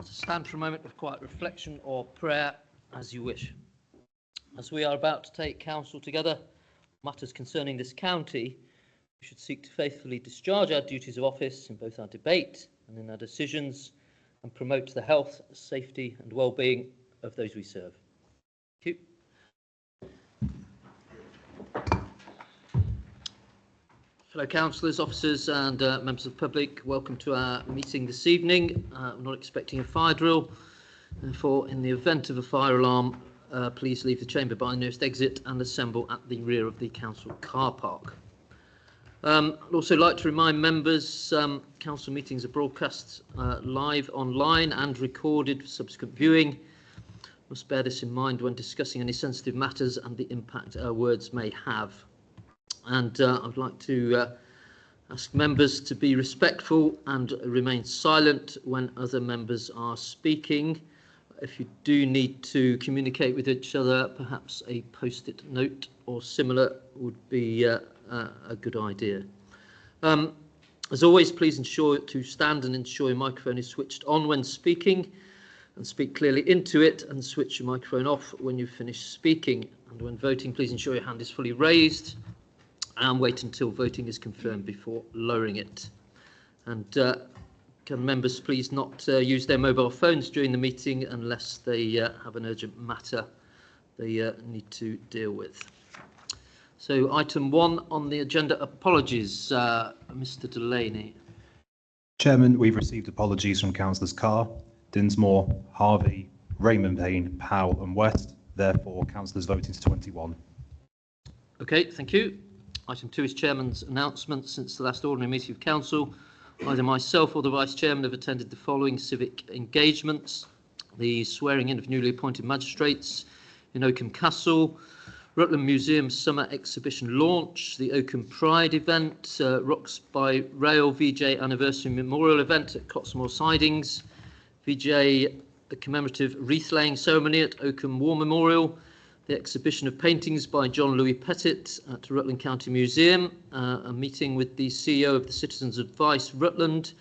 to stand for a moment of quiet reflection or prayer as you wish. As we are about to take counsel together, matters concerning this county, we should seek to faithfully discharge our duties of office in both our debate and in our decisions, and promote the health, safety and well-being of those we serve. Thank you. Fellow councillors, officers and members of the public, welcome to our meeting this evening. We're not expecting a fire drill, therefore in the event of a fire alarm, please leave the chamber by the nearest exit and assemble at the rear of the council car park. I'd also like to remind members council meetings are broadcast live online and recorded for subsequent viewing. Must bear this in mind when discussing any sensitive matters and the impact our words may have. And I'd like to ask members to be respectful and remain silent when other members are speaking. If you do need to communicate with each other, perhaps a post-it note or similar would be a good idea. As always, please ensure to stand and ensure your microphone is switched on when speaking, and speak clearly into it, and switch your microphone off when you finish speaking. And when voting, please ensure your hand is fully raised and wait until voting is confirmed before lowering it. And can members please not use their mobile phones during the meeting unless they have an urgent matter they need to deal with. So item 1 on the agenda, apologies, Mr Delaney. Chairman, we've received apologies from councillors Carr, Dinsmore, Harvey, Raymond Payne, Powell and West. Therefore, councillors voting to 21. Okay, thank you. Item 2 is Chairman's announcements. Since the last ordinary meeting of Council, either myself or the Vice Chairman have attended the following civic engagements: the swearing in of newly appointed magistrates in Oakham Castle, Rutland Museum Summer Exhibition launch, the Oakham Pride event, Rocks by Rail VJ Anniversary Memorial event at Cottesmore Sidings, VJ commemorative wreath laying ceremony at Oakham War Memorial, the exhibition of paintings by John Louis Pettit at Rutland County Museum, a meeting with the CEO of the Citizens Advice Rutland,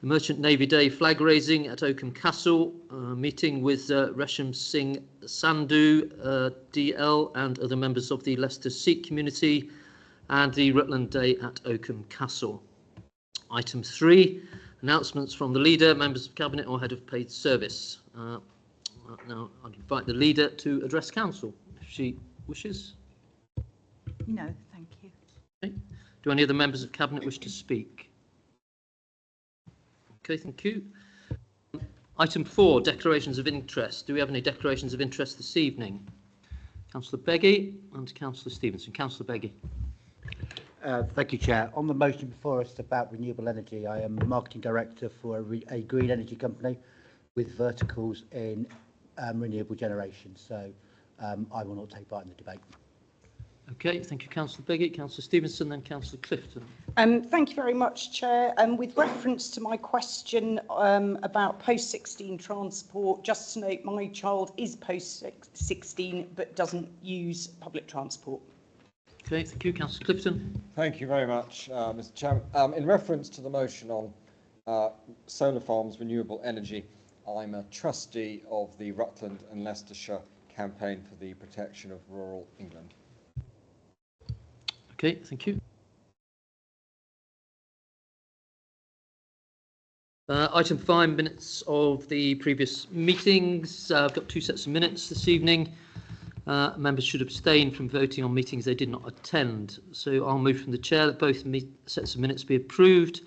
the Merchant Navy Day flag raising at Oakham Castle, a meeting with Resham Singh Sandhu, DL and other members of the Leicester Sikh community, and the Rutland Day at Oakham Castle. Item 3, announcements from the Leader, members of Cabinet or Head of Paid Service. Now I'd invite the Leader to address Council if she wishes. No, thank you. Okay. Do any of the members of Cabinet wish to speak? Okay, thank you. Item 4, declarations of interest. Do we have any declarations of interest this evening? Councillor Beggy and Councillor Stevenson. Councillor Beggy. Thank you, Chair. On the motion before us about renewable energy, I am the Marketing Director for a green energy company with verticals in renewable generation. So I will not take part in the debate. Okay, thank you, Councillor Beggy. Councillor Stevenson, then Councillor Clifton. Thank you very much, Chair. With reference to my question about post-16 transport, just to note my child is post-16 but doesn't use public transport. Okay, thank you, Councillor Clifton. Thank you very much, Mr Chairman. In reference to the motion on solar farms, renewable energy, I'm a trustee of the Rutland and Leicestershire campaign for the protection of rural England. Okay, thank you. Item 5, minutes of the previous meetings. I've got 2 sets of minutes this evening. Members should abstain from voting on meetings they did not attend. So I'll move from the chair that both sets of minutes be approved,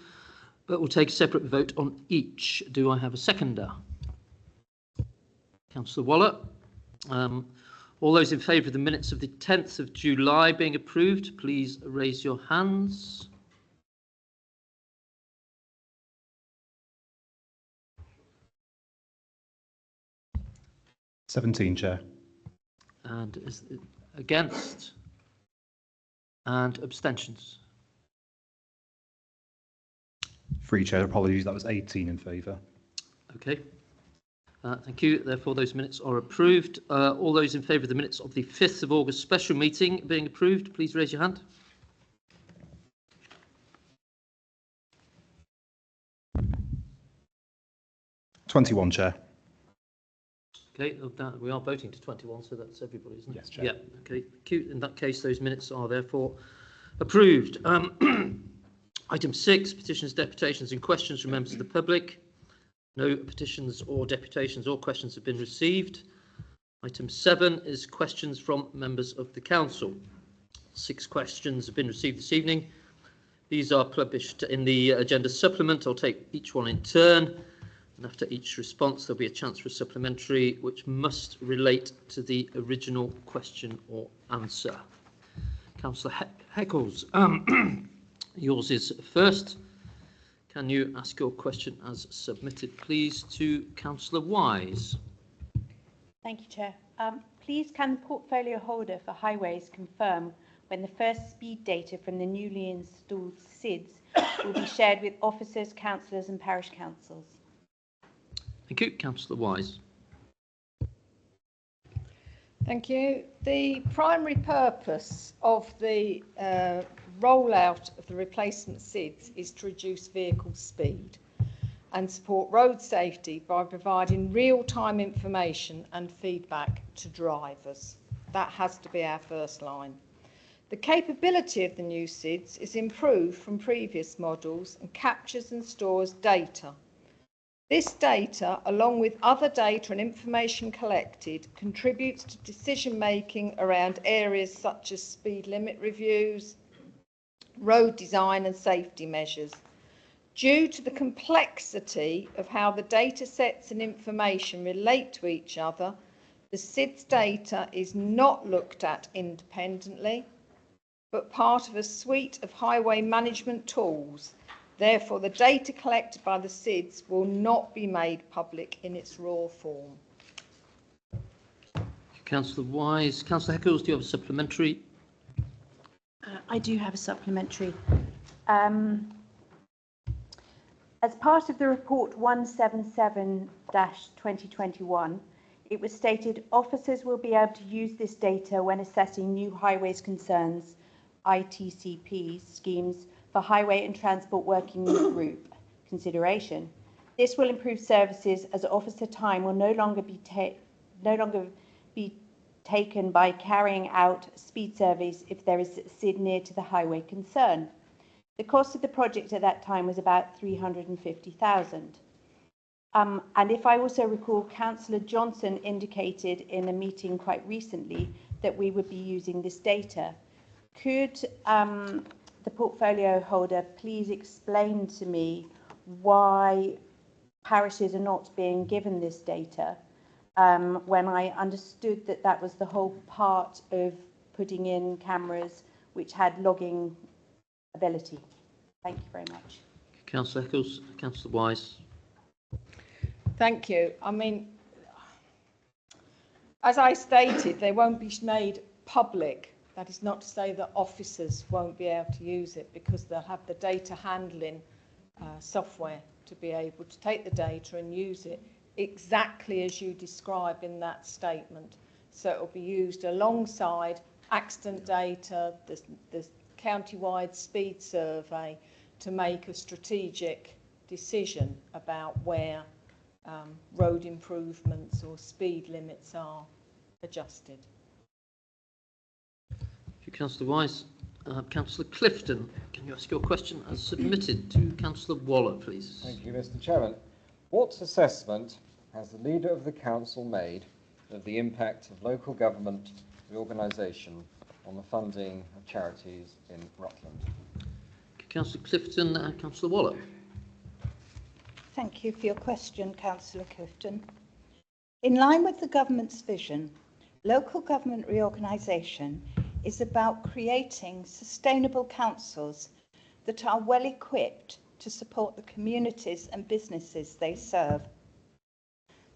but we'll take a separate vote on each. Do I have a seconder? Councillor Waller. All those in favour of the minutes of the 10th of July being approved, please raise your hands. (17), Chair. And is it against? And abstentions? 3, Chair. Apologies, that was 18 in favour. Okay. Thank you. Therefore, those minutes are approved. All those in favour of the minutes of the 5th of August special meeting being approved, please raise your hand. 21, Chair. Okay, we are voting to 21, so that's everybody, isn't it? Yes, Chair. Yeah, okay. In that case, those minutes are therefore approved. Item 6, petitions, deputations and questions from members of the public. No petitions or deputations or questions have been received. Item 7 is questions from members of the council. 6 questions have been received this evening. These are published in the agenda supplement. I'll take each one in turn, and after each response there'll be a chance for a supplementary which must relate to the original question or answer. Councillor Heckles, yours is first. Can you ask your question as submitted, please, to Councillor Wise? Thank you, Chair. Please, can the portfolio holder for highways confirm when the first speed data from the newly installed SIDS will be shared with officers, councillors and parish councils? Thank you. Councillor Wise. Thank you. The primary purpose of the rollout of the replacement SIDS is to reduce vehicle speed and support road safety by providing real-time information and feedback to drivers. That has to be our first line. The capability of the new SIDS is improved from previous models and captures and stores data. This data, along with other data and information collected, contributes to decision-making around areas such as speed limit reviews, road design and safety measures. Due to the complexity of how the data sets and information relate to each other, the SIDS data is not looked at independently, but part of a suite of highway management tools. Therefore, the data collected by the SIDS will not be made public in its raw form. Councillor Wise. Councillor Heckles, do you have a supplementary? I do have a supplementary. As part of the report 177-2021, it was stated officers will be able to use this data when assessing new highways concerns, ITCP schemes for Highway and Transport Working Group consideration. This will improve services as officer time will no longer be taken by carrying out speed surveys if there is a SID near to the highway concern. The cost of the project at that time was about 350,000. And if I also recall, Councillor Johnson indicated in a meeting quite recently that we would be using this data. Could the portfolio holder please explain to me why parishes are not being given this data when I understood that that was the whole part of putting in cameras which had logging ability? Thank you very much. Councillor Heckles. Councillor Wise. Thank you. I mean, as I stated, they won't be made public. That is not to say that officers won't be able to use it, because they'll have the data handling software to be able to take the data and use it exactly as you describe in that statement. So it will be used alongside accident data, the county-wide speed survey, to make a strategic decision about where road improvements or speed limits are adjusted. Thank you, Councillor Wise. Councillor Clifton, can you ask your question as submitted to Councillor Waller, please? Thank you, Mr. Chairman. What assessment has the Leader of the Council made of the impact of local government reorganisation on the funding of charities in Rutland? Councillor Clifton. Councillor Waller. Thank you for your question, Councillor Clifton. In line with the government's vision, local government reorganisation is about creating sustainable councils that are well equipped to support the communities and businesses they serve.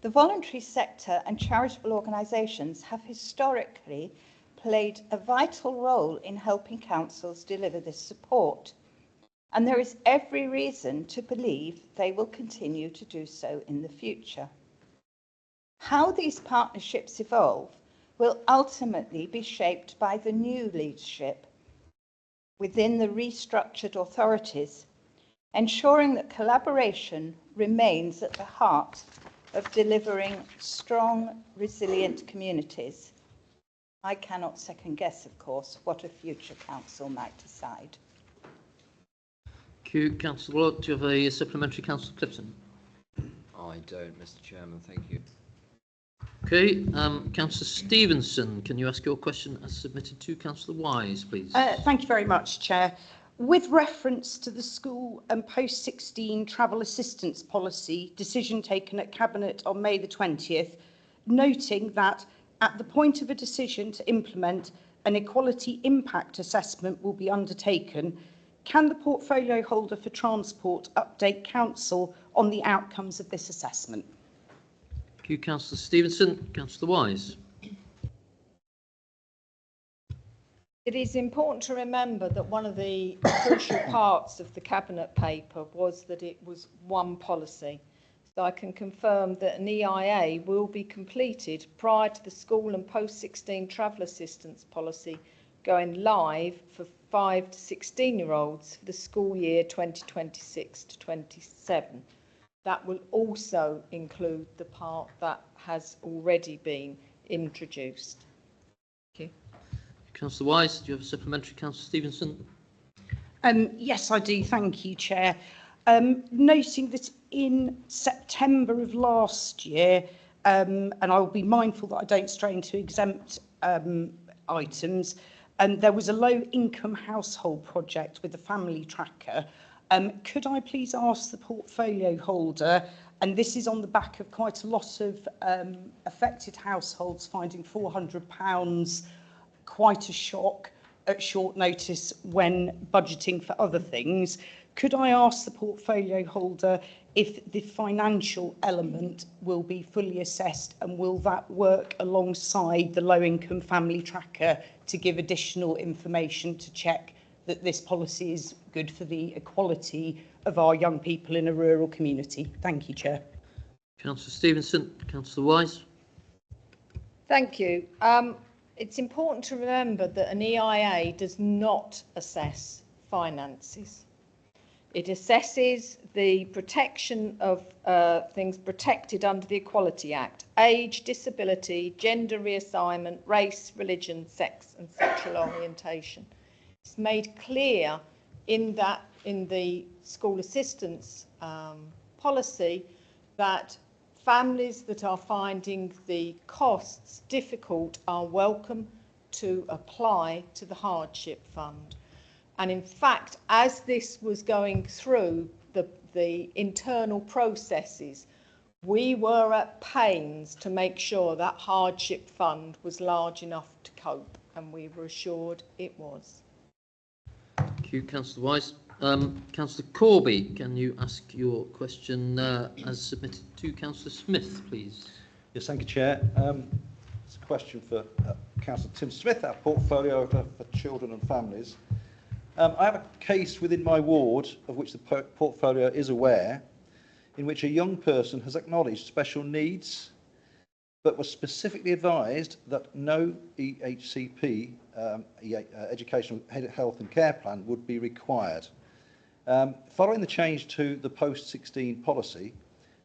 The voluntary sector and charitable organisations have historically played a vital role in helping councils deliver this support, and there is every reason to believe they will continue to do so in the future. How these partnerships evolve will ultimately be shaped by the new leadership within the restructured authorities, ensuring that collaboration remains at the heart of delivering strong, resilient communities. I cannot second guess, of course, what a future council might decide. Thank you. Councillor Wallach, do you have a supplementary, Councillor Clifton? I don't, Mr. Chairman. Thank you. Okay, Councillor Stevenson, can you ask your question as submitted to Councillor Wise, please? Thank you very much, Chair. With reference to the school and post-16 travel assistance policy decision taken at Cabinet on May the 20th, noting that at the point of a decision to implement, an equality impact assessment will be undertaken, can the portfolio holder for transport update council on the outcomes of this assessment? Thank you, Councillor Stevenson. Councillor Wise. It is important to remember that one of the crucial parts of the Cabinet paper was that it was one policy. So I can confirm that an EIA will be completed prior to the school and post-16 travel assistance policy going live for 5 to 16-year-olds for the school year 2026 to 27. That will also include the part that has already been introduced. Thank you. Councillor Wise, do you have a supplementary, Councillor Stevenson? Yes, I do. Thank you, Chair. Noting that in September of last year, and I will be mindful that I don't stray into exempt items, there was a low-income household project with a family tracker. Could I please ask the portfolio holder, and this is on the back of quite a lot of affected households finding £400 quite a shock at short notice when budgeting for other things, could I ask the portfolio holder if the financial element will be fully assessed, and will that work alongside the low-income family tracker to give additional information to check that this policy is good for the equality of our young people in a rural community? Thank you, Chair. Councillor Stevenson. Councillor Wise. Thank you. It's important to remember that an EIA does not assess finances. It assesses the protection of things protected under the Equality Act: age, disability, gender reassignment, race, religion, sex and sexual orientation. It's made clear in the school assistance policy that families that are finding the costs difficult are welcome to apply to the hardship fund. And in fact, as this was going through the internal processes, we were at pains to make sure that hardship fund was large enough to cope, and we were assured it was. Thank you, Councillor Wise. Councillor Corby, can you ask your question as submitted to Councillor Smith, please? Yes, thank you, Chair. It's a question for Councillor Tim Smith, our portfolio for children and families. I have a case within my ward of which the portfolio is aware, in which a young person has acknowledged special needs, but was specifically advised that no EHCP, Educational Health and Care Plan, would be required. Following the change to the post-16 policy,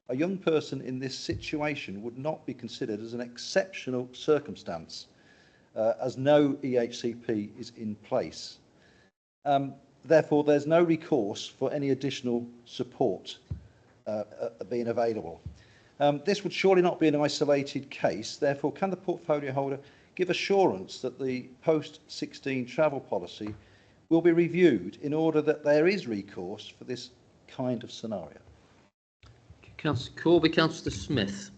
a young person in this situation would not be considered as an exceptional circumstance, as no EHCP is in place. Therefore, there's no recourse for any additional support being available. This would surely not be an isolated case. Therefore, can the portfolio holder give assurance that the post-16 travel policy will be reviewed in order that there is recourse for this kind of scenario? Councillor Corby. Councillor Smith.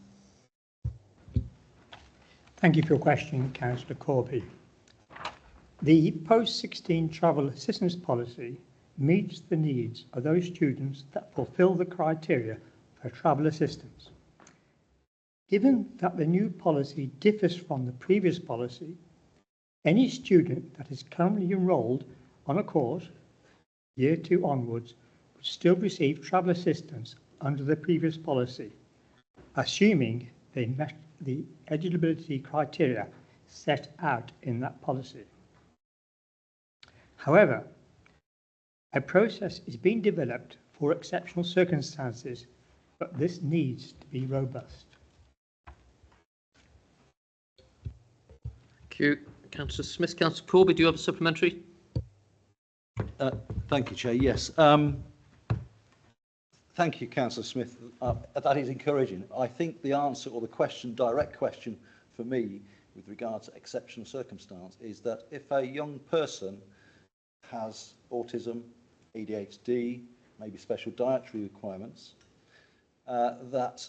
Thank you for your question, Councillor Corby. The post-16 travel assistance policy meets the needs of those students that fulfil the criteria for travel assistance. Given that the new policy differs from the previous policy, any student that is currently enrolled on a course, year 2 onwards, would still receive travel assistance under the previous policy, assuming they met the eligibility criteria set out in that policy. However, a process is being developed for exceptional circumstances but this needs to be robust. Thank you. Councillor Smith. Councillor Corby, do you have a supplementary? Thank you, Chair. Yes. Thank you, Councillor Smith. That is encouraging. I think the answer, or the question, direct question for me with regard to exceptional circumstance, is that if a young person has autism, ADHD, maybe special dietary requirements, that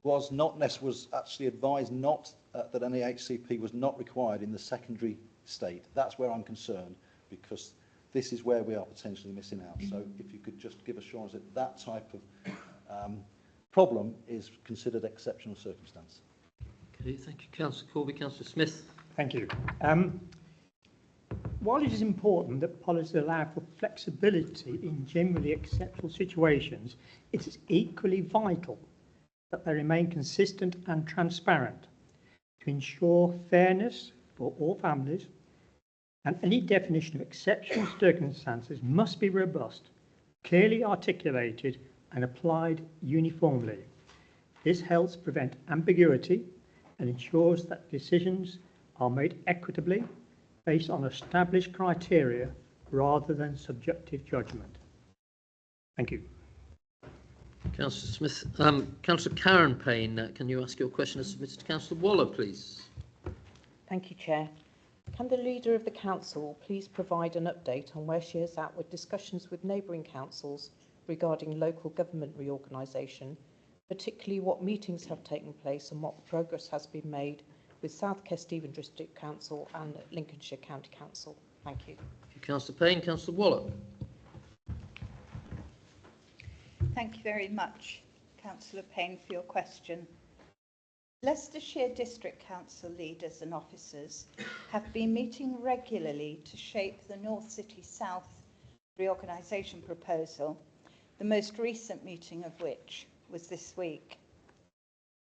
was actually advised not that any HCP was not required in the secondary state. That's where I'm concerned, because this is where we are potentially missing out. So if you could just give assurance that that type of problem is considered exceptional circumstance. Okay, thank you, Councillor Corby. Councillor Smith. Thank you. While it is important that policies allow for flexibility in generally acceptable situations, it is equally vital that they remain consistent and transparent to ensure fairness for all families, and any definition of exceptional circumstances must be robust, clearly articulated and applied uniformly. This helps prevent ambiguity and ensures that decisions are made equitably based on established criteria rather than subjective judgment. Thank you. Councillor Smith. Councillor Karen Payne, can you ask your question as submitted to Councillor Waller, please? Thank you, Chair. Can the Leader of the Council please provide an update on where she is at with discussions with neighbouring councils regarding local government reorganisation, particularly what meetings have taken place and what progress has been made with South Kesteven District Council and Lincolnshire County Council? Thank you. Thank you, Councillor Payne. Councillor Waller. Thank you very much, Councillor Payne, for your question. Leicestershire District Council leaders and officers have been meeting regularly to shape the North City South reorganisation proposal, the most recent meeting of which was this week.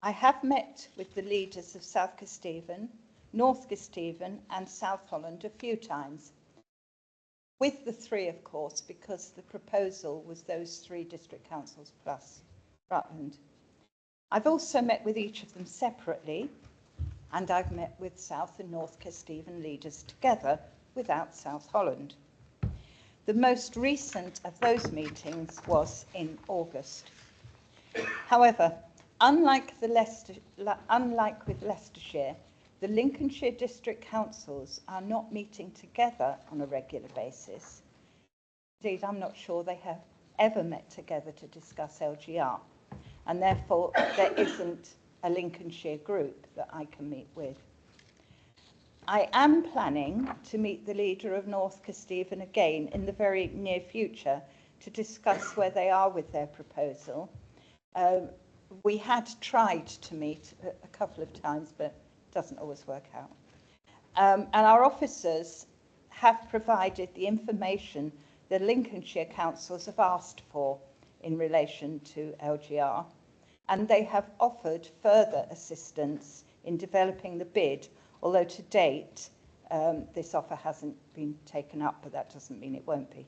I have met with the leaders of South Kesteven, North Kesteven and South Holland a few times, with the three, of course, because the proposal was those three district councils plus Rutland. I've also met with each of them separately, and I've met with South and North Kesteven leaders together without South Holland. The most recent of those meetings was in August. However, unlike with Leicestershire, the Lincolnshire district councils are not meeting together on a regular basis. Indeed, I'm not sure they have ever met together to discuss LGR, and therefore there isn't a Lincolnshire group that I can meet with. I am planning to meet the leader of North Kesteven again in the very near future to discuss where they are with their proposal. We had tried to meet a couple of times, but it doesn't always work out. And our officers have provided the information the Lincolnshire councils have asked for in relation to LGR, and they have offered further assistance in developing the bid, although to date this offer hasn't been taken up, but that doesn't mean it won't be.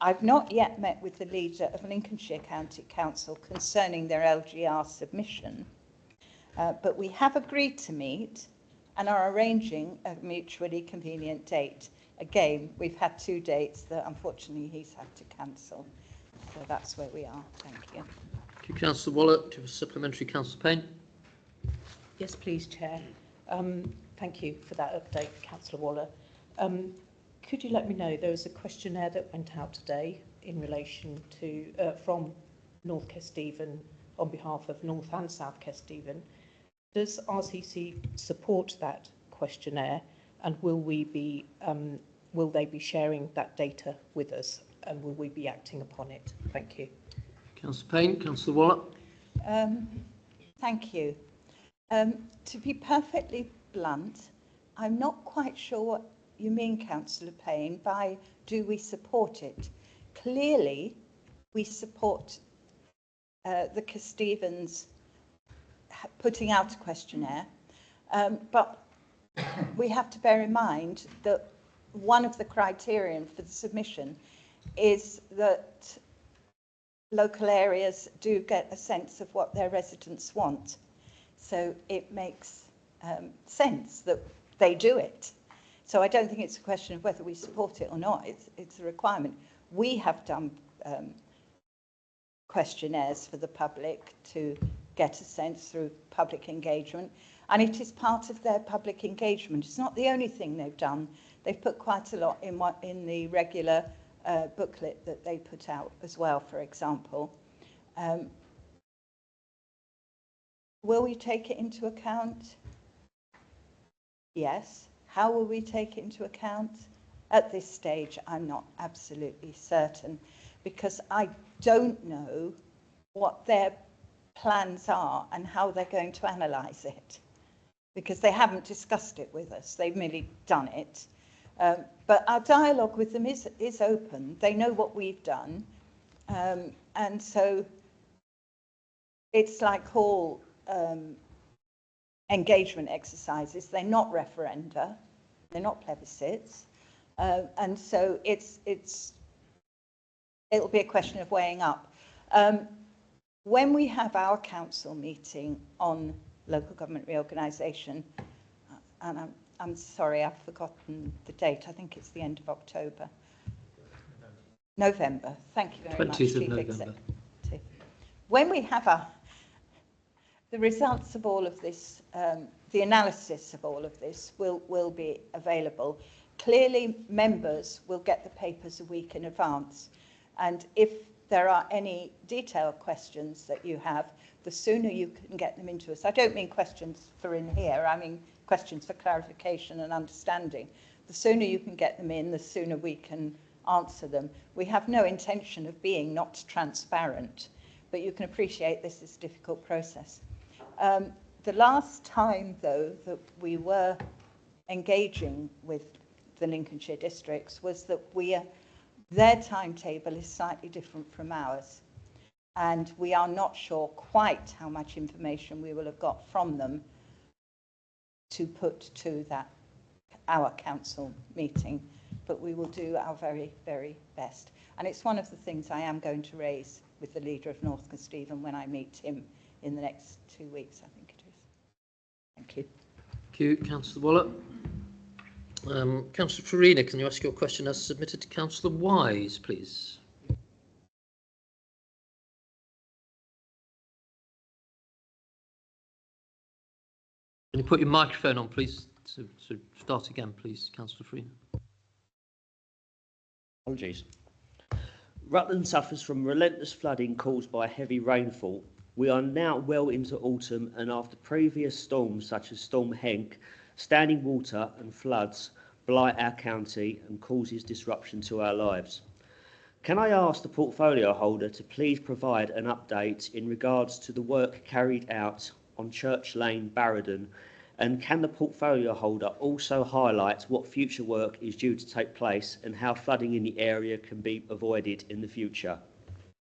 I've not yet met with the leader of Lincolnshire County Council concerning their LGR submission, but we have agreed to meet and are arranging a mutually convenient date. Again, we've had two dates that unfortunately he's had to cancel. So that's where we are. Thank you. Thank you, Councillor Waller. Do you have a supplementary, Councillor Payne? Yes, please, Chair. Thank you for that update, Councillor Waller. Could you let me know, there was a questionnaire that went out today in relation to, from North Kesteven on behalf of North and South Kesteven. Does RCC support that questionnaire, and will they be sharing that data with us, and will we be acting upon it? Thank you. Councillor Payne. Councillor Waller. Thank you. To be perfectly blunt, I'm not quite sure what you mean, Councillor Payne, by do we support it? Clearly, we support the Kestevens putting out a questionnaire, but we have to bear in mind that one of the criterion for the submission is that local areas do get a sense of what their residents want. So it makes sense that they do it. So I don't think it's a question of whether we support it or not. It's a requirement. We have done questionnaires for the public to get a sense through public engagement, and it is part of their public engagement. It's not the only thing they've done. They've put quite a lot in the regular booklet that they put out as well, for example. Will we take it into account? Yes. How will we take it into account? At this stage, I'm not absolutely certain, because I don't know what their plans are and how they're going to analyse it, because they haven't discussed it with us. They've merely done it. But our dialogue with them is open. They know what we've done. And so it's like all engagement exercises. They're not referenda. They're not plebiscites. And so it'll be a question of weighing up. When we have our council meeting on local government reorganisation, and I'm sorry, I've forgotten the date. I think it's the end of October. November. Thank you very much, Chief Executive. When we have the results of all of this, the analysis of all of this will be available. Clearly, members will get the papers a week in advance. And if there are any detailed questions that you have, the sooner you can get them into us. I don't mean questions for in here, I mean questions for clarification and understanding. The sooner you can get them in, the sooner we can answer them. We have no intention of being not transparent, but you can appreciate this is a difficult process. The last time, though, that we were engaging with the Lincolnshire districts was that their timetable is slightly different from ours, and we are not sure quite how much information we will have got from them to put to our council meeting, but we will do our very, very best. And it's one of the things I am going to raise with the leader of North Kesteven when I meet him in the next 2 weeks, I think it is. Thank you. Thank you, Councillor Waller. Councillor Farina, can you ask your question as submitted to Councillor Wise, please? Can you put your microphone on, please? So start again, please, Councillor Farina. Apologies. Rutland suffers from relentless flooding caused by heavy rainfall. We are now well into autumn, and after previous storms such as Storm Henk, standing water and floods blight our county and causes disruption to our lives. Can I ask the portfolio holder to please provide an update in regards to the work carried out on Church Lane, Barradon, and can the portfolio holder also highlight what future work is due to take place and how flooding in the area can be avoided in the future?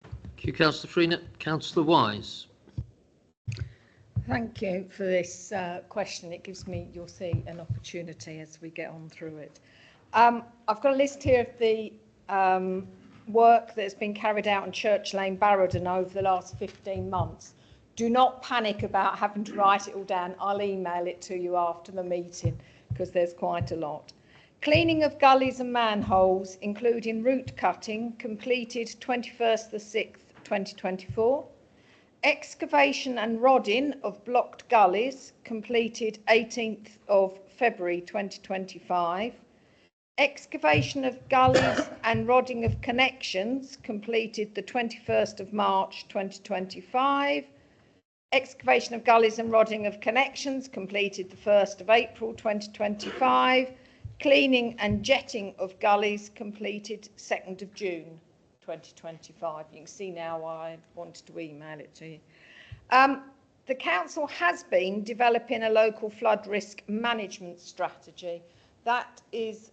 Thank you, Councillor Farina. Councillor Wise. Thank you for this question. It gives me, you'll see, an opportunity as we get on through it. I've got a list here of the work that has been carried out on Church Lane, Barradon over the last 15 months. Do not panic about having to write it all down. I'll email it to you after the meeting because there's quite a lot. Cleaning of gullies and manholes, including root cutting, completed 21st the 6th, 2024. Excavation and rodding of blocked gullies, completed 18th of February 2025. Excavation of gullies and rodding of connections, completed the 21st of March 2025. Excavation of gullies and rodding of connections, completed the 1st of April 2025. Cleaning and jetting of gullies, completed 2nd of June 2025. You can see now why I wanted to email it to you. The council has been developing a local flood risk management strategy. That is,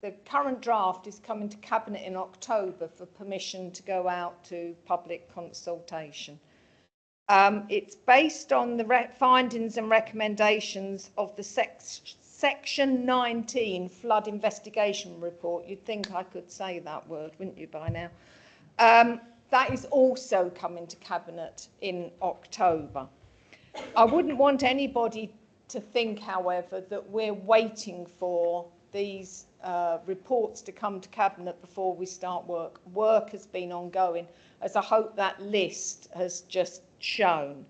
the current draft is coming to Cabinet in October for permission to go out to public consultation. It's based on the findings and recommendations of the Section 19 Flood Investigation Report. You'd think I could say that word, wouldn't you, by now? that is also coming to Cabinet in October. I wouldn't want anybody to think, however, that we're waiting for these reports to come to Cabinet before we start work. Work has been ongoing, as I hope that list has just shown.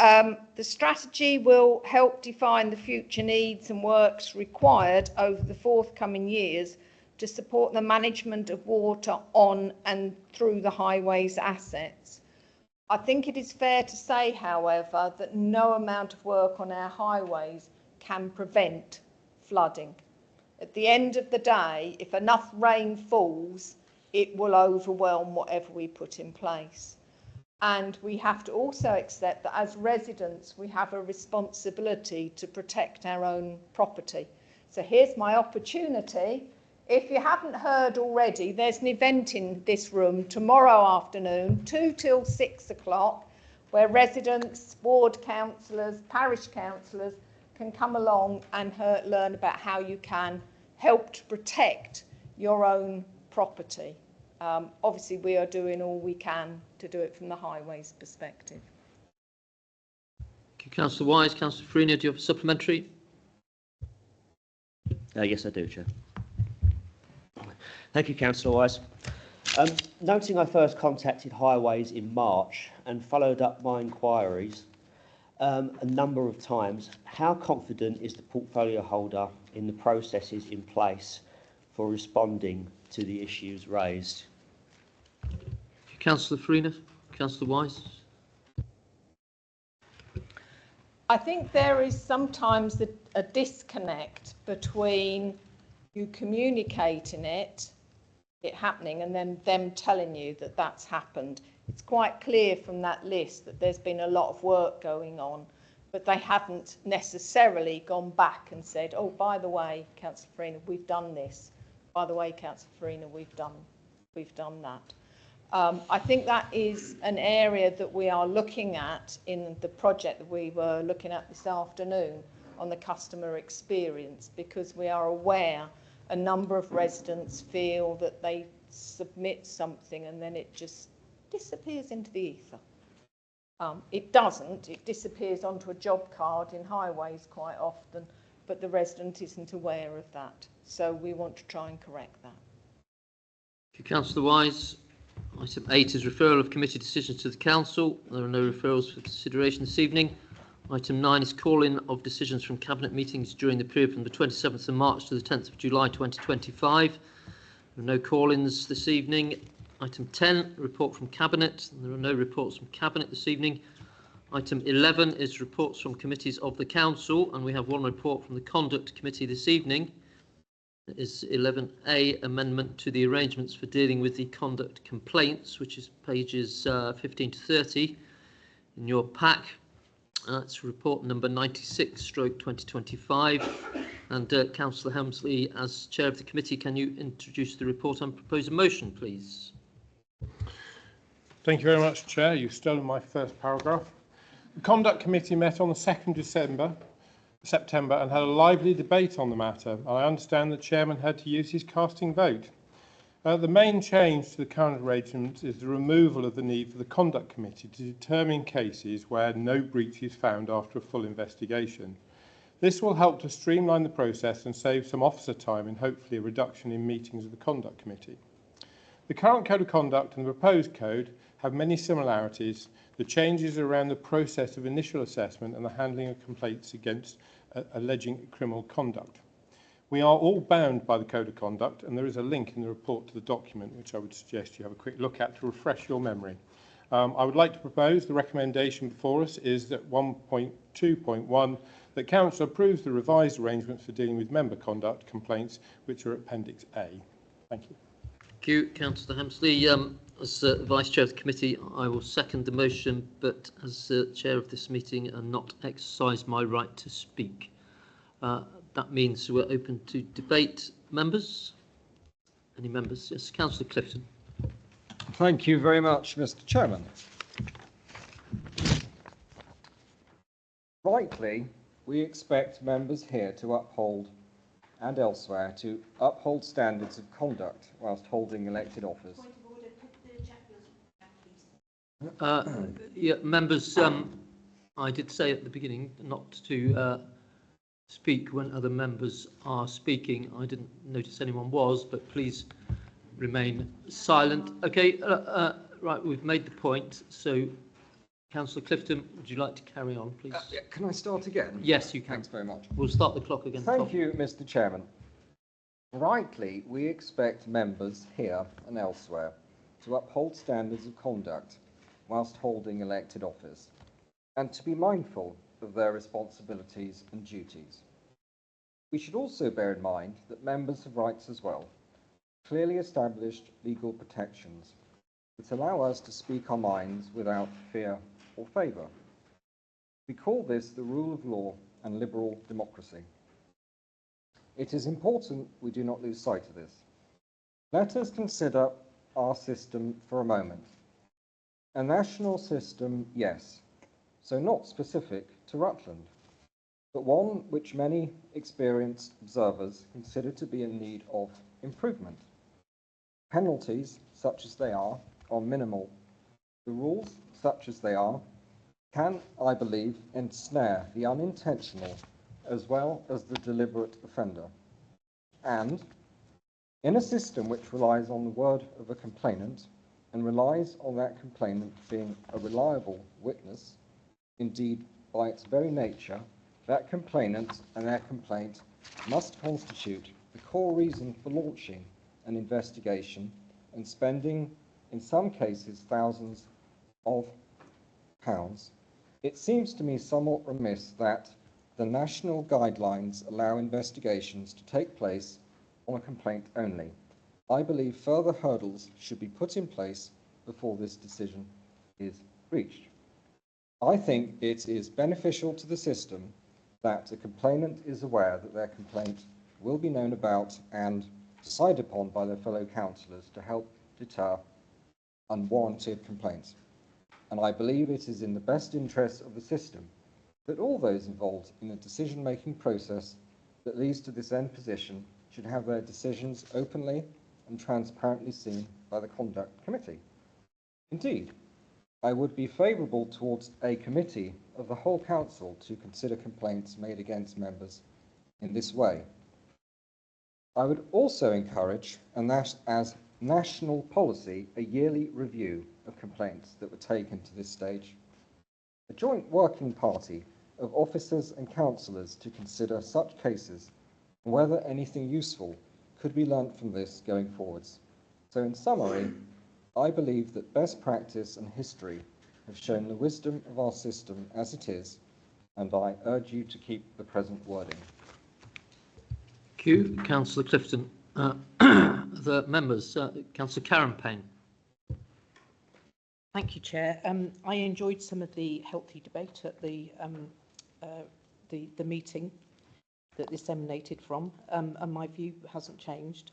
The strategy will help define the future needs and works required over the forthcoming years to support the management of water on and through the highways assets. I think it is fair to say, however, that no amount of work on our highways can prevent flooding. At the end of the day, if enough rain falls, it will overwhelm whatever we put in place. And we have to also accept that as residents, we have a responsibility to protect our own property. So here's my opportunity. If you haven't heard already, there's an event in this room tomorrow afternoon, 2 till 6 o'clock, where residents, ward councillors, parish councillors can come along and learn about how you can help to protect your own property. Obviously, we are doing all we can to do it from the highways perspective. Thank you, Councillor Wise. Councillor Farina, do you have a supplementary? Yes, I do, Chair. Thank you, Councillor Wise. Noting I first contacted Highways in March and followed up my inquiries a number of times, how confident is the portfolio holder in the processes in place for responding to the issues raised? Councillor Farina, Councillor Wise. I think there is sometimes a disconnect between you communicating it happening and then them telling you that that's happened. It's quite clear from that list that there's been a lot of work going on, but they haven't necessarily gone back and said, oh, by the way, Councillor Farina, we've done this. By the way, Councillor Farina, we've done that. I think that is an area that we are looking at in the project that we were looking at this afternoon on the customer experience, because we are aware a number of residents feel that they submit something and then it just disappears into the ether. It doesn't. It disappears onto a job card in highways quite often, but the resident isn't aware of that. So we want to try and correct that. Thank you, Councillor Wise. Item 8 is referral of committee decisions to the Council. There are no referrals for consideration this evening. Item 9 is calling of decisions from Cabinet meetings during the period from the 27th of March to the 10th of July 2025. There are no call-ins this evening. Item 10, report from Cabinet. There are no reports from Cabinet this evening. Item 11 is reports from committees of the Council, and we have one report from the Conduct Committee this evening. It is 11A, amendment to the arrangements for dealing with the conduct complaints, which is pages 15 to 30 in your pack. That's report number 96/2025. And Councillor Helmsley, as chair of the committee, can you introduce the report and propose a motion, please? Thank you very much, Chair. You've stolen my first paragraph. The Conduct Committee met on the 2nd September and had a lively debate on the matter. I understand the Chairman had to use his casting vote. The main change to the current arrangement is the removal of the need for the Conduct Committee to determine cases where no breach is found after a full investigation. This will help to streamline the process and save some officer time and hopefully a reduction in meetings of the Conduct Committee. The current Code of Conduct and the proposed code have many similarities. The changes around the process of initial assessment and the handling of complaints against alleging criminal conduct. We are all bound by the Code of Conduct, and there is a link in the report to the document, which I would suggest you have a quick look at to refresh your memory. I would like to propose the recommendation before us is that 1.2.1, that Council approves the revised arrangements for dealing with member conduct complaints, which are Appendix A. Thank you. Thank you, Councillor Helmsley. As Vice Chair of the Committee, I will second the motion, but as Chair of this meeting, and not exercise my right to speak. That means we're open to debate. Members? Any members? Yes, Councillor Clifton. Thank you very much, Mr. Chairman. Rightly, we expect members here to uphold and elsewhere to uphold standards of conduct whilst holding elected office. Yeah, members, I did say at the beginning not to speak when other members are speaking. I didn't notice anyone was, but please remain silent. Okay, right, we've made the point. So, Councillor Clifton, would you like to carry on, please? Yeah, can I start again? Yes, you can. Thanks very much. We'll start the clock again. Thank you, Mr. Chairman. Rightly, we expect members here and elsewhere to uphold standards of conduct whilst holding elected office, and to be mindful of their responsibilities and duties. We should also bear in mind that members have rights as well, clearly established legal protections that allow us to speak our minds without fear or favour. We call this the rule of law and liberal democracy. It is important we do not lose sight of this. Let us consider our system for a moment. A national system, yes, so not specific to Rutland, but one which many experienced observers consider to be in need of improvement. Penalties, such as they are minimal. The rules, such as they are, can, I believe, ensnare the unintentional as well as the deliberate offender. And in a system which relies on the word of a complainant and relies on that complainant being a reliable witness, indeed, by its very nature, that complainant and their complaint must constitute the core reason for launching an investigation and spending, in some cases, thousands of pounds. It seems to me somewhat remiss that the national guidelines allow investigations to take place on a complaint only. I believe further hurdles should be put in place before this decision is reached. I think it is beneficial to the system that the complainant is aware that their complaint will be known about and decided upon by their fellow councillors to help deter unwarranted complaints. And I believe it is in the best interests of the system that all those involved in the decision-making process that leads to this end position should have their decisions openly and transparently seen by the Conduct Committee. Indeed, I would be favourable towards a committee of the whole council to consider complaints made against members in this way. I would also encourage, and that as national policy, a yearly review of complaints that were taken to this stage, a joint working party of officers and councillors to consider such cases and whether anything useful could be learnt from this going forwards. So in summary, I believe that best practice and history have shown the wisdom of our system as it is, and I urge you to keep the present wording. Thank you, Councillor Clifton. The members, Councillor Karen Payne. Thank you, Chair. I enjoyed some of the healthy debate at the meeting that this emanated from, and my view hasn't changed.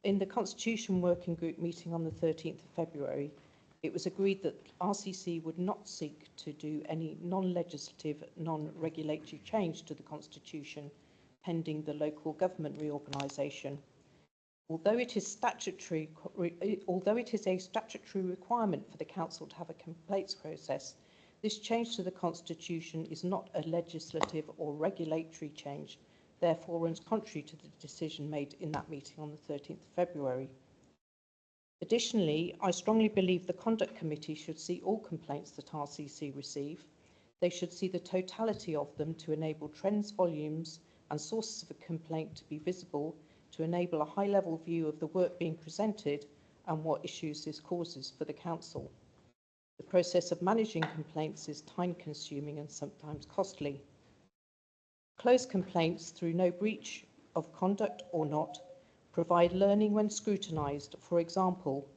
In the Constitution Working Group meeting on the 13th of February, it was agreed that RCC would not seek to do any non-legislative, non-regulatory change to the Constitution pending the local government reorganisation. Although it is a statutory requirement for the Council to have a complaints process, this change to the Constitution is not a legislative or regulatory change, therefore runs contrary to the decision made in that meeting on the 13th of February. Additionally, I strongly believe the Conduct Committee should see all complaints that RCC receive. They should see the totality of them to enable trends, volumes and sources of a complaint to be visible, to enable a high-level view of the work being presented and what issues this causes for the Council. The process of managing complaints is time-consuming and sometimes costly. Closed complaints, through no breach of conduct or not, provide learning when scrutinised. For example,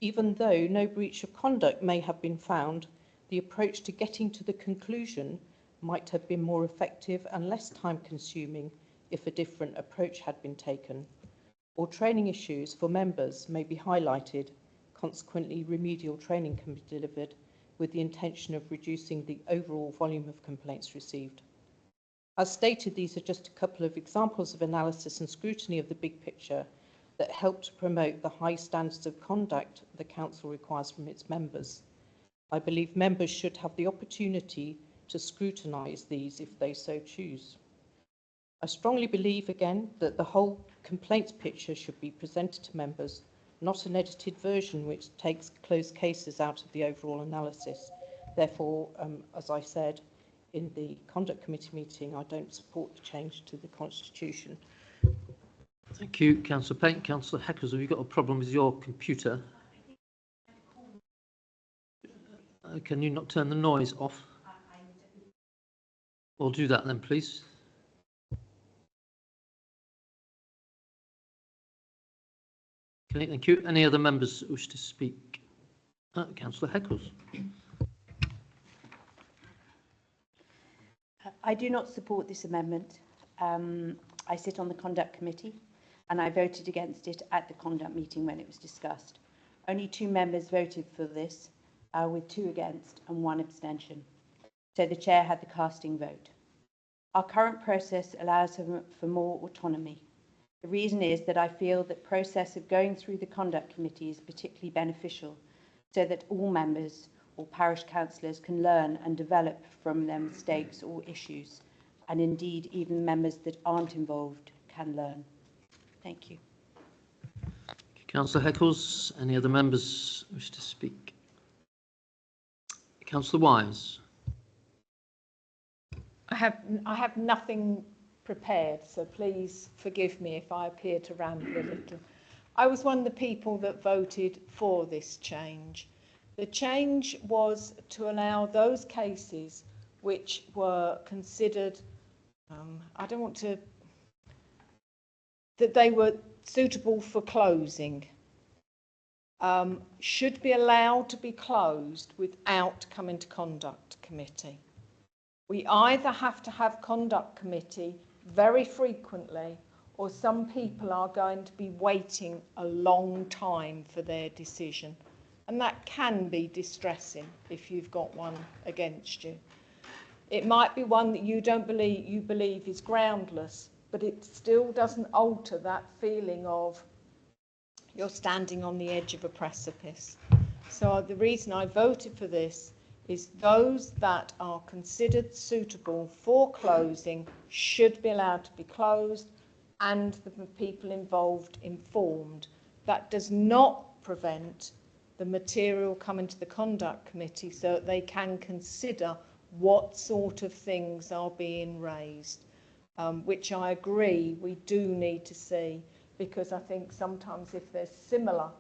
even though no breach of conduct may have been found, the approach to getting to the conclusion might have been more effective and less time-consuming if a different approach had been taken, or training issues for members may be highlighted. Consequently, remedial training can be delivered with the intention of reducing the overall volume of complaints received. As stated, these are just a couple of examples of analysis and scrutiny of the big picture that help to promote the high standards of conduct the Council requires from its members. I believe members should have the opportunity to scrutinise these if they so choose. I strongly believe again that the whole complaints picture should be presented to members, not an edited version which takes closed cases out of the overall analysis. Therefore, as I said in the Conduct Committee meeting, I don't support the change to the Constitution. Thank you, Councillor Payne. Councillor Heckles, have you got a problem with your computer? Can you not turn the noise off? Or do that then, please. Okay, thank you. Any other members wish to speak? Councillor Heckles. I do not support this amendment. I sit on the Conduct Committee and I voted against it at the Conduct meeting when it was discussed. Only 2 members voted for this, with 2 against and 1 abstention. So the Chair had the casting vote. Our current process allows for more autonomy. The reason is that I feel the process of going through the Conduct Committee is particularly beneficial so that all members or parish councillors can learn and develop from their mistakes or issues, and indeed even members that aren't involved can learn. Thank you. Councillor Heckles, any other members wish to speak? Councillor Wise. I have nothing prepared, so please forgive me if I appear to ramble a little. I was one of the people that voted for this change. The change was to allow those cases which were considered, that they were suitable for closing, should be allowed to be closed without coming to Conduct Committee. We either have to have Conduct Committee very frequently, or some people are going to be waiting a long time for their decision. And that can be distressing if you've got one against you. It might be one that you believe is groundless, but it still doesn't alter that feeling of you're standing on the edge of a precipice. So the reason I voted for this is those that are considered suitable for closing should be allowed to be closed and the people involved informed. That does not prevent the material coming to the Conduct Committee so that they can consider what sort of things are being raised, which I agree we do need to see, because I think sometimes if there's similar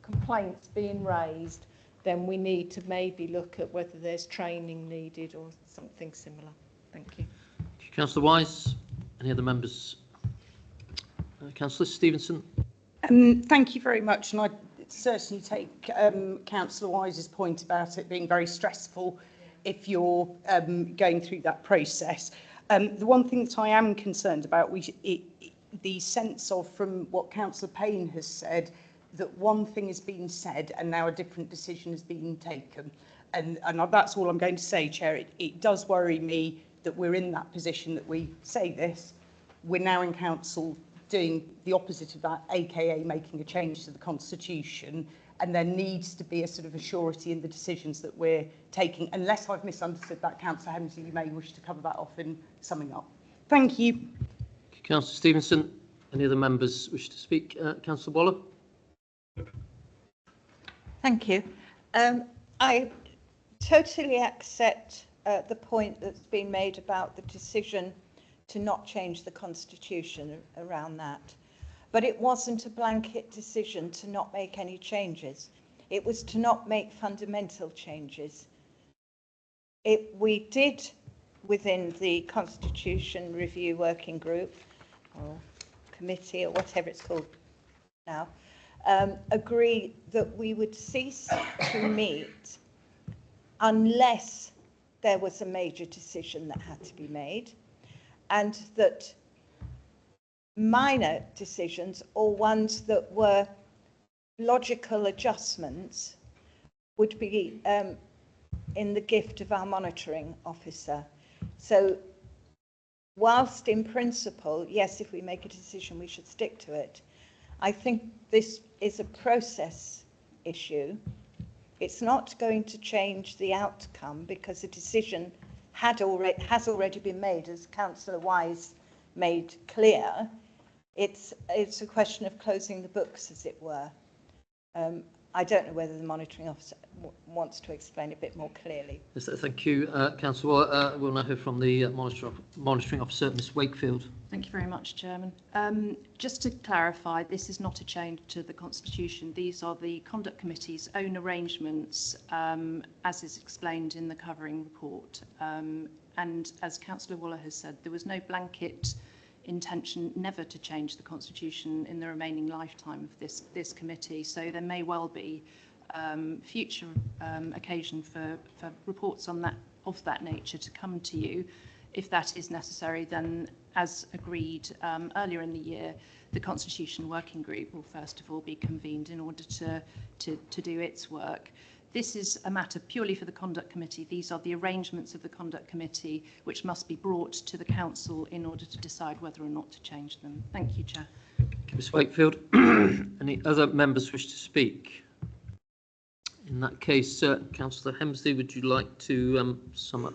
complaints being raised, then we need to maybe look at whether there's training needed or something similar. Thank you. Councillor Wise, any other members? Councillor Stevenson. Thank you very much, and I certainly take Councillor Wise's point about it being very stressful if you're going through that process. The one thing that I am concerned about, the sense of, from what Councillor Payne has said, that one thing has been said and now a different decision has been taken. And that's all I'm going to say, Chair. It does worry me that we're in that position that we say this, we're now in council doing the opposite of that, aka making a change to the Constitution, and there needs to be a sort of a surety in the decisions that we're taking. Unless I've misunderstood that, Councillor Hemsley, you may wish to cover that off in summing up. Thank you. Councillor Stevenson, any other members wish to speak? Councillor Waller. Thank you. I totally accept the point that's been made about the decision to not change the Constitution around that. But it wasn't a blanket decision to not make any changes. It was to not make fundamental changes. We did, within the Constitution Review Working Group, or committee, or whatever it's called now, agree that we would cease to meet unless there was a major decision that had to be made, and that minor decisions or ones that were logical adjustments would be in the gift of our monitoring officer. So whilst in principle, yes, if we make a decision, we should stick to it, I think this is a process issue. It's not going to change the outcome because a decision has already been made, as Councillor Wise made clear. It's a question of closing the books, as it were. I don't know whether the monitoring officer wants to explain a bit more clearly. Yes, thank you, Councillor. We'll now hear from the monitoring officer, Ms Wakefield. Thank you very much, Chairman. Just to clarify, this is not a change to the Constitution. These are the Conduct Committee's own arrangements, as is explained in the covering report. And as Councillor Waller has said, there was no blanket intention never to change the Constitution in the remaining lifetime of this committee. So there may well be future occasion for reports on of that nature to come to you. If that is necessary, then as agreed earlier in the year, the Constitution Working Group will first of all be convened in order to do its work. This is a matter purely for the Conduct Committee. These are the arrangements of the Conduct Committee which must be brought to the Council in order to decide whether or not to change them. Thank you, Chair. Ms Wakefield. Any other members wish to speak? In that case, Councillor Hemsley, would you like to sum up?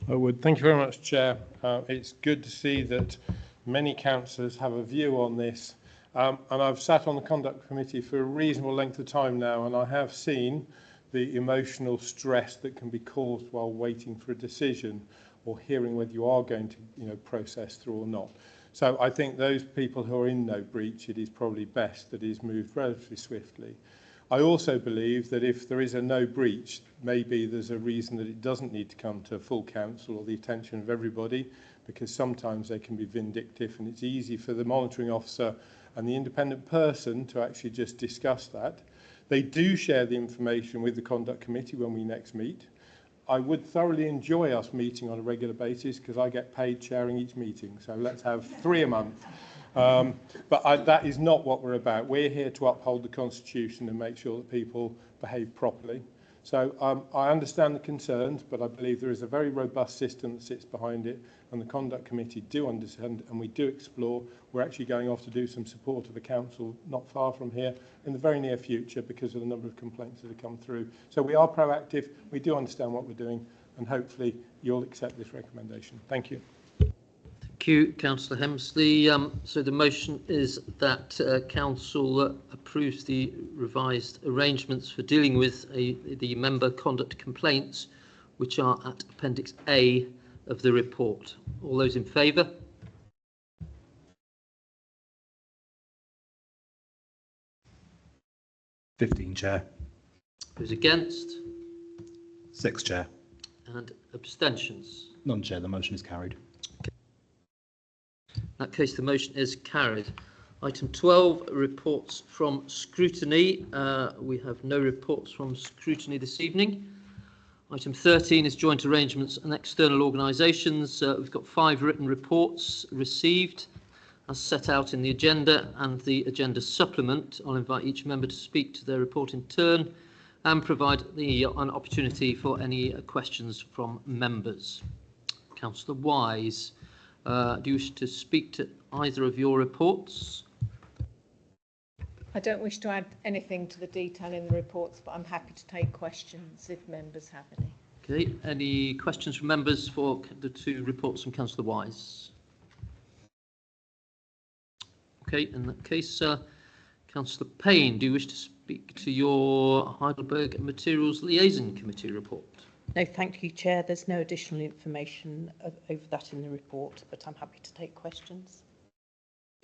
I would. Thank you very much, Chair. It's good to see that many councillors have a view on this. And I've sat on the Conduct Committee for a reasonable length of time now, and I have seen the emotional stress that can be caused while waiting for a decision or hearing whether you are going to process through or not. So I think those people who are in no breach, it is probably best that it is moved relatively swiftly. I also believe that if there is a no breach, maybe there's a reason that it doesn't need to come to full council or the attention of everybody, because sometimes they can be vindictive, and it's easy for the monitoring officer and the independent person to actually just discuss that. They do share the information with the Conduct Committee when we next meet. I would thoroughly enjoy us meeting on a regular basis because I get paid chairing each meeting, so let's have 3 a month. But that is not what we're about. We're here to uphold the Constitution and make sure that people behave properly. So I understand the concerns, but I believe there is a very robust system that sits behind it, and the Conduct Committee do understand, and we do explore. We're actually going off to do some support of the council not far from here in the very near future because of the number of complaints that have come through. So we are proactive, we do understand what we're doing, and hopefully you'll accept this recommendation. Thank you. Thank you, Councillor Hemsley. So the motion is that Council approves the revised arrangements for dealing with the member conduct complaints, which are at Appendix A of the report. All those in favour? (15) Chair. Those against? 6 Chair. And abstentions? None, Chair. The motion is carried. In that case, the motion is carried. Item 12, reports from scrutiny. We have no reports from scrutiny this evening. Item 13 is joint arrangements and external organisations. We've got 5 written reports received as set out in the agenda and the agenda supplement. I'll invite each member to speak to their report in turn and provide an opportunity for any questions from members. Councillor Wise, do you wish to speak to either of your reports? I don't wish to add anything to the detail in the reports, but I'm happy to take questions if members have any. Okay, any questions from members for the 2 reports from Councillor Wise? Okay, in that case, Councillor Payne, do you wish to speak to your Heidelberg Materials Liaison Committee report? No, thank you, Chair. There's no additional information over that in the report, but I'm happy to take questions.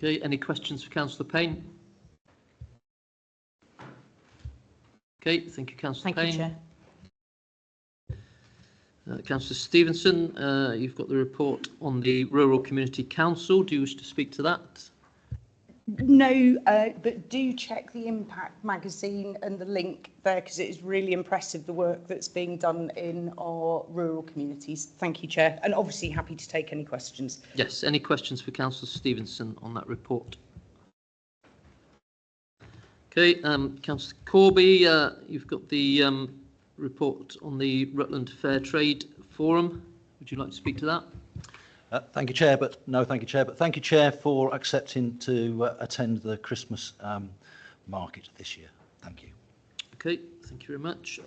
Okay, any questions for Councillor Payne? Okay, thank you, Councillor Payne. Thank you, Chair. Councillor Stevenson, you've got the report on the Rural Community Council. Do you wish to speak to that? No, but do check the Impact magazine and the link there because it is really impressive, the work that's being done in our rural communities. Thank you, Chair. And obviously happy to take any questions. Yes, any questions for Councillor Stevenson on that report? Okay, Councillor Corby, you've got the report on the Rutland Fair Trade Forum. Would you like to speak to that? Thank you, Chair, but no, thank you, Chair. But thank you, Chair, for accepting to attend the Christmas market this year. Thank you. Okay, thank you very much.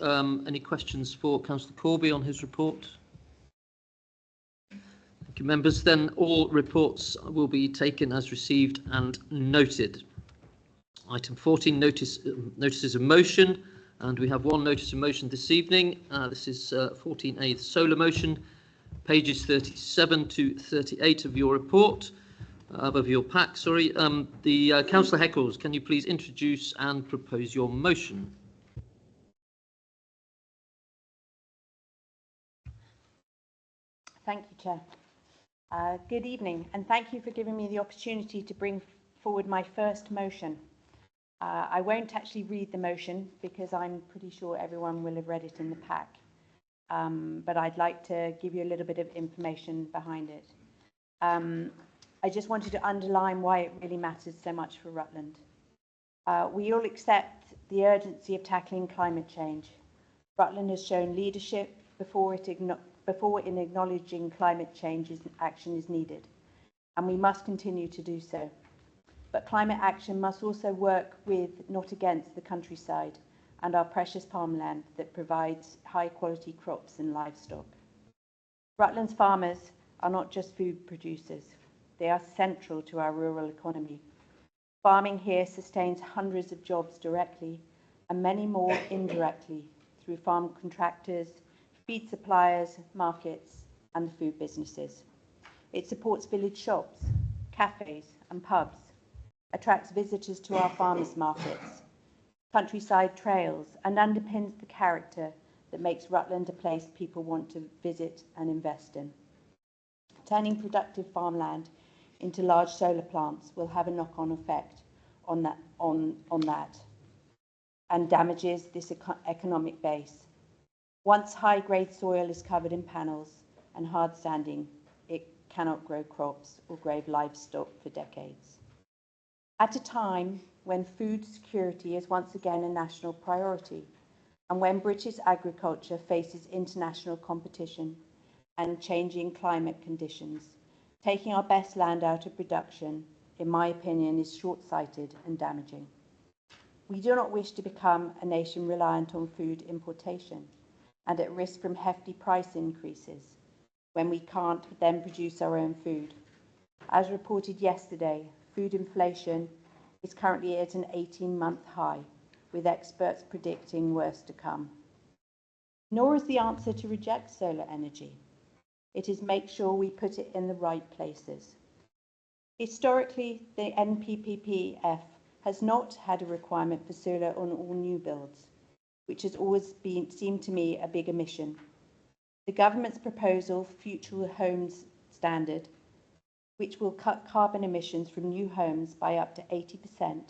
Any questions for Councillor Corby on his report? Thank you, members. Then all reports will be taken as received and noted. Item 14, notices of motion, and we have one notice of motion this evening. This is 14A, the solar motion, pages 37 to 38 of your report, of your pack, sorry. Councillor Heckles, can you please introduce and propose your motion? Thank you, Chair. Good evening, and thank you for giving me the opportunity to bring forward my first motion. I won't actually read the motion because I'm pretty sure everyone will have read it in the pack, but I'd like to give you a little bit of information behind it. I just wanted to underline why it really matters so much for Rutland. We all accept the urgency of tackling climate change. Rutland has shown leadership before in acknowledging climate change action is needed, and we must continue to do so. But climate action must also work with, not against, the countryside and our precious farmland that provides high quality crops and livestock. Rutland's farmers are not just food producers, they are central to our rural economy. Farming here sustains hundreds of jobs directly and many more indirectly through farm contractors, feed suppliers, markets and the food businesses. It supports village shops, cafes and pubs, attracts visitors to our farmers' markets, countryside trails, and underpins the character that makes Rutland a place people want to visit and invest in. Turning productive farmland into large solar plants will have a knock-on effect on that and damages this economic base. Once high-grade soil is covered in panels and hard standing, it cannot grow crops or grow livestock for decades. At a time when food security is once again a national priority, and when British agriculture faces international competition and changing climate conditions, taking our best land out of production, in my opinion, is short-sighted and damaging. We do not wish to become a nation reliant on food importation and at risk from hefty price increases when we can't then produce our own food. As reported yesterday, food inflation is currently at an 18-month high, with experts predicting worse to come. Nor is the answer to reject solar energy. It is make sure we put it in the right places. Historically, the NPPF has not had a requirement for solar on all new builds, which has always seemed to me a big omission. The government's proposal, Future Homes Standard, which will cut carbon emissions from new homes by up to 80%,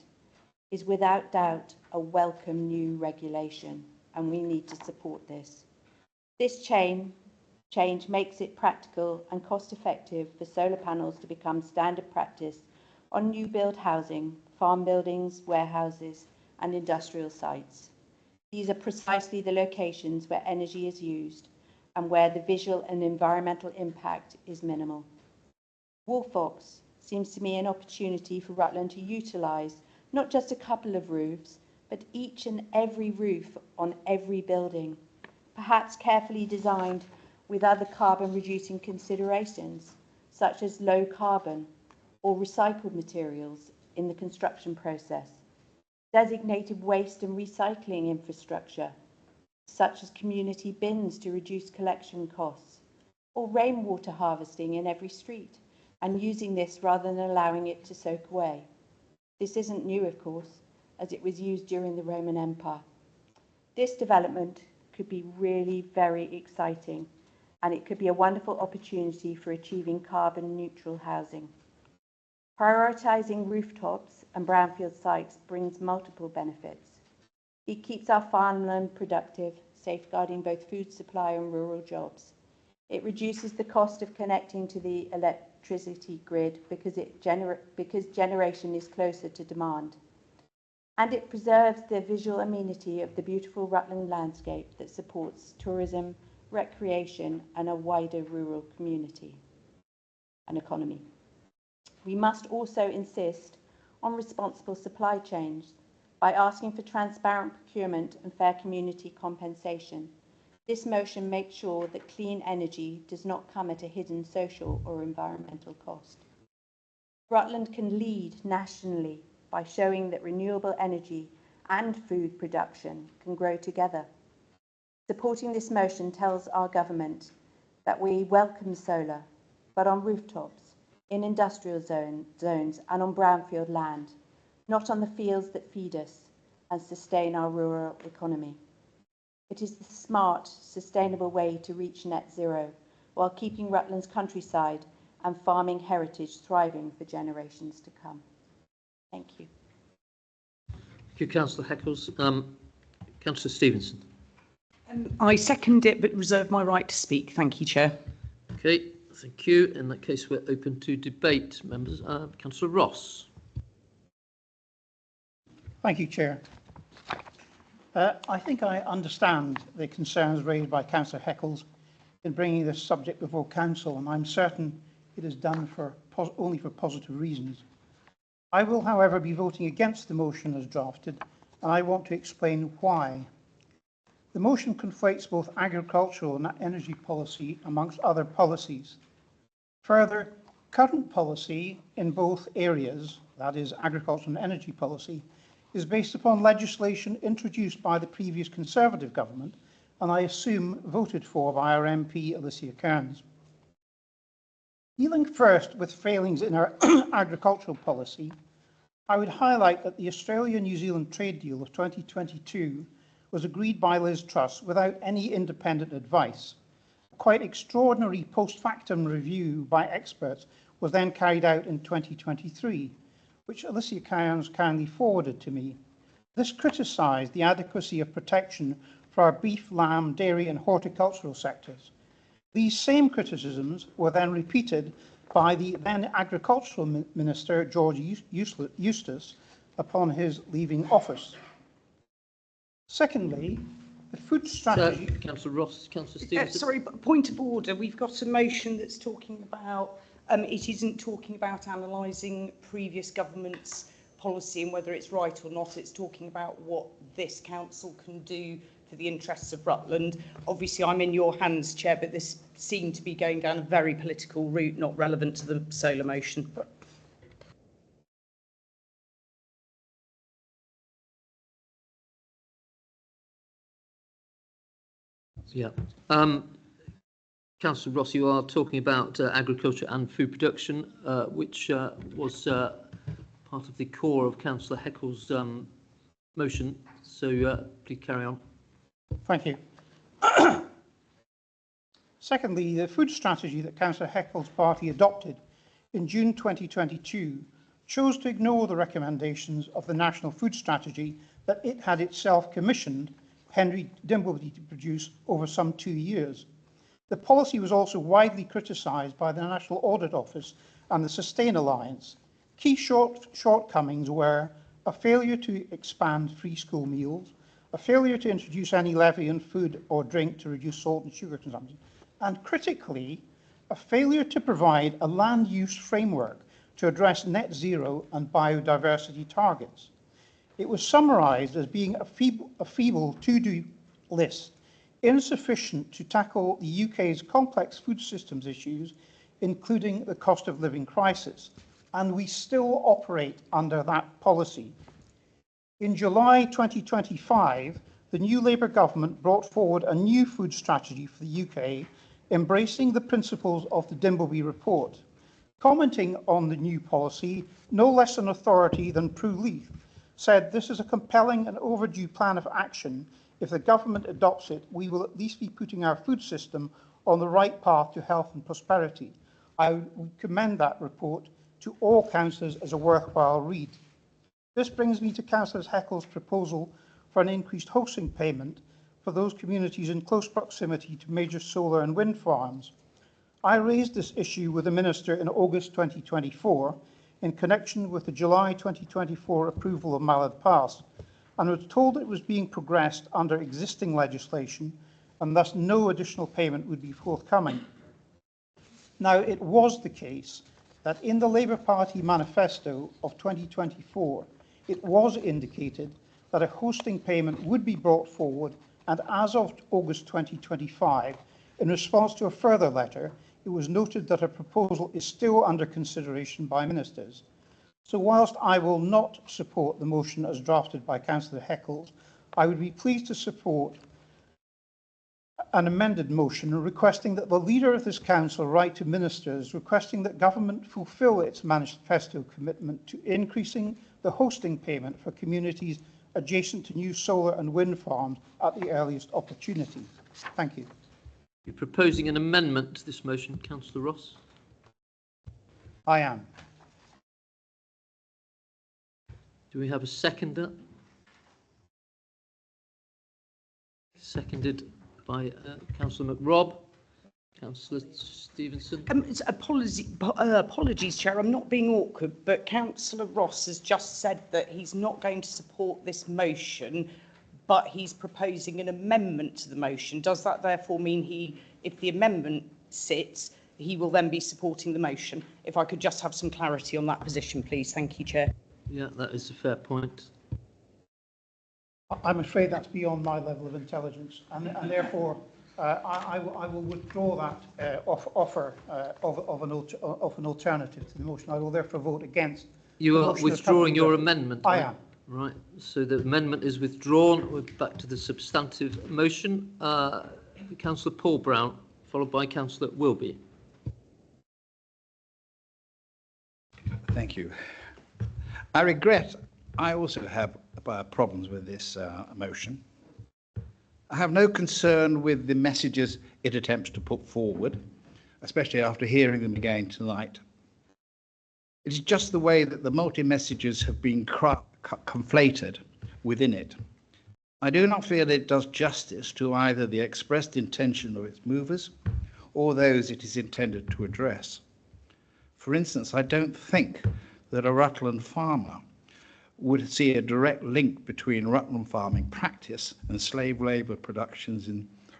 is without doubt a welcome new regulation, and we need to support this. This change makes it practical and cost-effective for solar panels to become standard practice on new build housing, farm buildings, warehouses, and industrial sites. These are precisely the locations where energy is used and where the visual and environmental impact is minimal. Woolfox seems to me an opportunity for Rutland to utilise not just a couple of roofs, but each and every roof on every building, perhaps carefully designed with other carbon-reducing considerations, such as low carbon or recycled materials in the construction process, designated waste and recycling infrastructure, such as community bins to reduce collection costs, or rainwater harvesting in every street, and using this rather than allowing it to soak away. This isn't new, of course, as it was used during the Roman Empire. This development could be really very exciting, and it could be a wonderful opportunity for achieving carbon neutral housing. Prioritising rooftops and brownfield sites brings multiple benefits. It keeps our farmland productive, safeguarding both food supply and rural jobs. It reduces the cost of connecting to the electricity grid because generation is closer to demand. And it preserves the visual amenity of the beautiful Rutland landscape that supports tourism, recreation, and a wider rural community and economy. We must also insist on responsible supply chains by asking for transparent procurement and fair community compensation. This motion makes sure that clean energy does not come at a hidden social or environmental cost. Rutland can lead nationally by showing that renewable energy and food production can grow together. Supporting this motion tells our government that we welcome solar, but on rooftops, in industrial zones and on brownfield land, not on the fields that feed us and sustain our rural economy. It is the smart, sustainable way to reach net zero while keeping Rutland's countryside and farming heritage thriving for generations to come. Thank you. Thank you, Councillor Heckles. Councillor Stevenson. I second it but reserve my right to speak. Thank you, Chair. Okay, thank you. In that case, we're open to debate. Members, Councillor Ross. Thank you, Chair. I think I understand the concerns raised by Councillor Heckles in bringing this subject before Council, and I'm certain it is done only for positive reasons. I will, however, be voting against the motion as drafted, and I want to explain why. The motion conflates both agricultural and energy policy amongst other policies. Further, current policy in both areas, that is agriculture and energy policy, is based upon legislation introduced by the previous Conservative government and I assume voted for by our MP Alicia Kearns. Dealing first with failings in our agricultural policy, I would highlight that the Australia-New Zealand trade deal of 2022 was agreed by Liz Truss without any independent advice. A quite extraordinary post-factum review by experts was then carried out in 2023, which Alicia Kearns kindly forwarded to me. This criticised the adequacy of protection for our beef, lamb, dairy and horticultural sectors. These same criticisms were then repeated by the then Agricultural Minister, George Eustice, upon his leaving office. Secondly, the food strategy... Councillor Ross, Councillor Stevenson. Sorry, but point of order. We've got a motion that's talking about, it isn't talking about analysing previous government's policy and whether it's right or not. It's talking about what this council can do for the interests of Rutland. Obviously, I'm in your hands, Chair, but this seemed to be going down a very political route, not relevant to the solar motion. Yeah. Councillor Ross, you are talking about agriculture and food production, which was part of the core of Councillor Heckles' motion. So please carry on. Thank you. Secondly, the food strategy that Councillor Heckles' party adopted in June 2022 chose to ignore the recommendations of the National Food Strategy that it had itself commissioned Henry Dimbleby to produce over some 2 years. The policy was also widely criticised by the National Audit Office and the Sustain Alliance. Key shortcomings were a failure to expand free school meals, a failure to introduce any levy on food or drink to reduce salt and sugar consumption, and critically, a failure to provide a land use framework to address net zero and biodiversity targets. It was summarised as being a feeble to-do list, insufficient to tackle the UK's complex food systems issues, including the cost of living crisis, and we still operate under that policy. In July 2025, the new Labour government brought forward a new food strategy for the UK, embracing the principles of the Dimbleby report. Commenting on the new policy, no less an authority than Prue Leith said this is a compelling and overdue plan of action. If the government adopts it, we will at least be putting our food system on the right path to health and prosperity. I would commend that report to all councillors as a worthwhile read. This brings me to Councillor Heckles' proposal for an increased hosting payment for those communities in close proximity to major solar and wind farms. I raised this issue with the Minister in August 2024 in connection with the July 2024 approval of Mallard Pass, and was told it was being progressed under existing legislation and thus no additional payment would be forthcoming. Now, it was the case that in the Labour Party manifesto of 2024, it was indicated that a hosting payment would be brought forward, and as of August 2025, in response to a further letter, it was noted that a proposal is still under consideration by ministers. So whilst I will not support the motion as drafted by Councillor Heckles, I would be pleased to support an amended motion requesting that the leader of this council write to ministers requesting that government fulfil its manifesto commitment to increasing the hosting payment for communities adjacent to new solar and wind farms at the earliest opportunity. Thank you. You're proposing an amendment to this motion, Councillor Ross? I am. Do we have a seconder? Seconded by Councillor McRobb. Councillor Stevenson. Apologies, Chair, I'm not being awkward, but Councillor Ross has just said that he's not going to support this motion, but he's proposing an amendment to the motion. Does that therefore mean if the amendment sits, he will then be supporting the motion? If I could just have some clarity on that position, please. Thank you, Chair. Yeah, that is a fair point. I'm afraid that's beyond my level of intelligence, and therefore I will withdraw that offer of an alternative to the motion. I will therefore vote against. You are withdrawing your amendment? I am. Right, so the amendment is withdrawn. We're back to the substantive motion. Councillor Paul Brown, followed by Councillor Wilby. Thank you. I regret I also have problems with this motion. I have no concern with the messages it attempts to put forward, especially after hearing them again tonight. It is just the way that the multi-messages have been conflated within it. I do not feel it does justice to either the expressed intention of its movers or those it is intended to address. For instance, I don't think that a Rutland farmer would see a direct link between Rutland farming practice and slave labour productions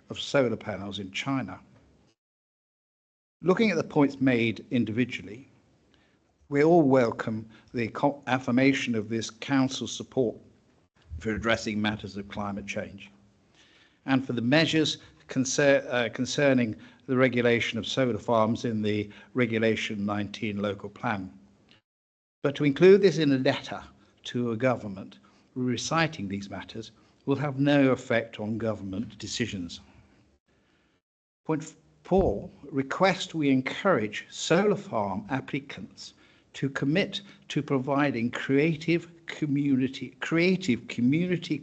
of solar panels in China. Looking at the points made individually, we all welcome the affirmation of this council's support for addressing matters of climate change and for the measures concerning the regulation of solar farms in the Regulation 19 local plan. But to include this in a letter to a government reciting these matters will have no effect on government decisions. Point 4, request we encourage solar farm applicants to commit to providing creative community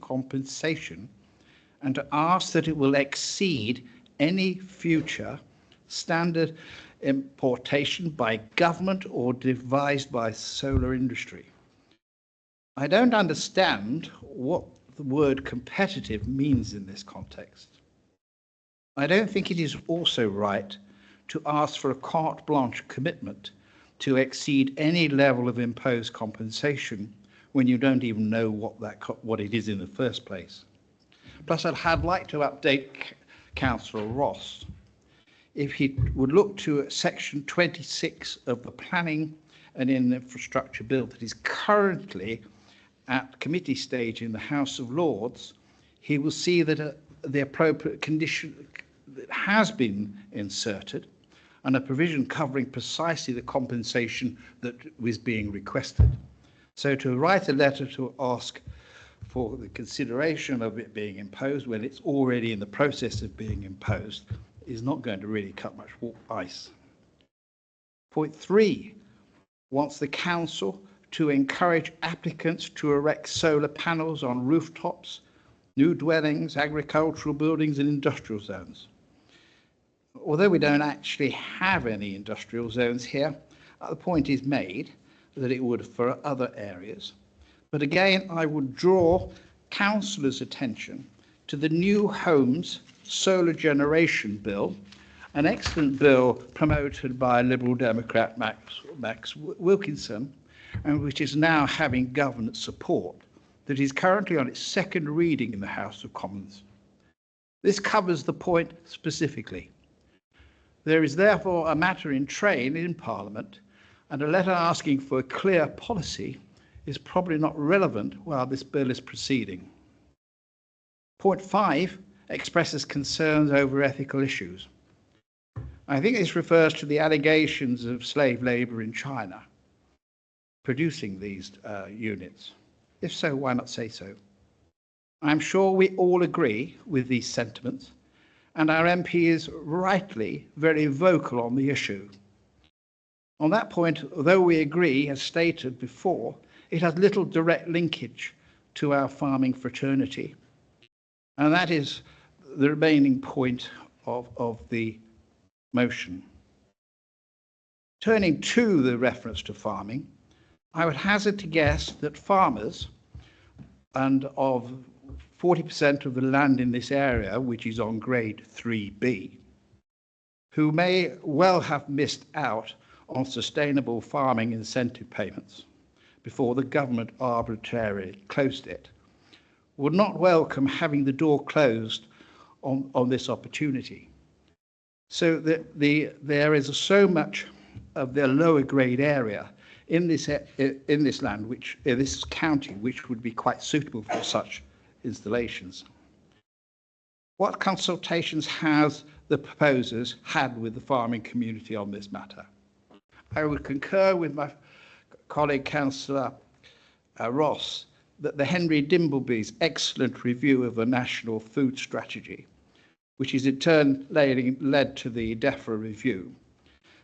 compensation and to ask that it will exceed any future standard importation by government or devised by solar industry. I don't understand what the word competitive means in this context. I don't think it is also right to ask for a carte blanche commitment to exceed any level of imposed compensation when you don't even know what it is in the first place. Plus, I'd like to update Councillor Ross. If he would look to section 26 of the Planning and Infrastructure Bill that is currently at committee stage in the House of Lords, he will see that the appropriate condition that has been inserted and a provision covering precisely the compensation that was being requested. So to write a letter to ask for the consideration of it being imposed when it's already in the process of being imposed is not going to really cut much ice. Point 3 wants the council to encourage applicants to erect solar panels on rooftops, new dwellings, agricultural buildings and industrial zones. Although we don't actually have any industrial zones here, the point is made that it would for other areas. But again, I would draw councillors' attention to the New Homes Solar Generation Bill, an excellent bill promoted by Liberal Democrat Max Wilkinson, and which is now having government support, that is currently on its second reading in the House of Commons. This covers the point specifically. There is therefore a matter in train in Parliament, and a letter asking for a clear policy is probably not relevant while this bill is proceeding. Point 5 expresses concerns over ethical issues. I think this refers to the allegations of slave labour in China producing these units. If so, why not say so? I'm sure we all agree with these sentiments, and our MP is rightly very vocal on the issue. On that point, although we agree, as stated before, it has little direct linkage to our farming fraternity. And that is the remaining point of the motion. Turning to the reference to farming, I would hazard to guess that farmers, and of 40% of the land in this area, which is on grade 3B, who may well have missed out on sustainable farming incentive payments before the government arbitrarily closed it, would not welcome having the door closed on this opportunity. So there is so much of the lower grade area in this land, in this county, which would be quite suitable for such installations. What consultations has the proposers had with the farming community on this matter? I would concur with my colleague Councillor Ross that the Henry Dimbleby's excellent review of the National Food Strategy, which is in turn led to the DEFRA review,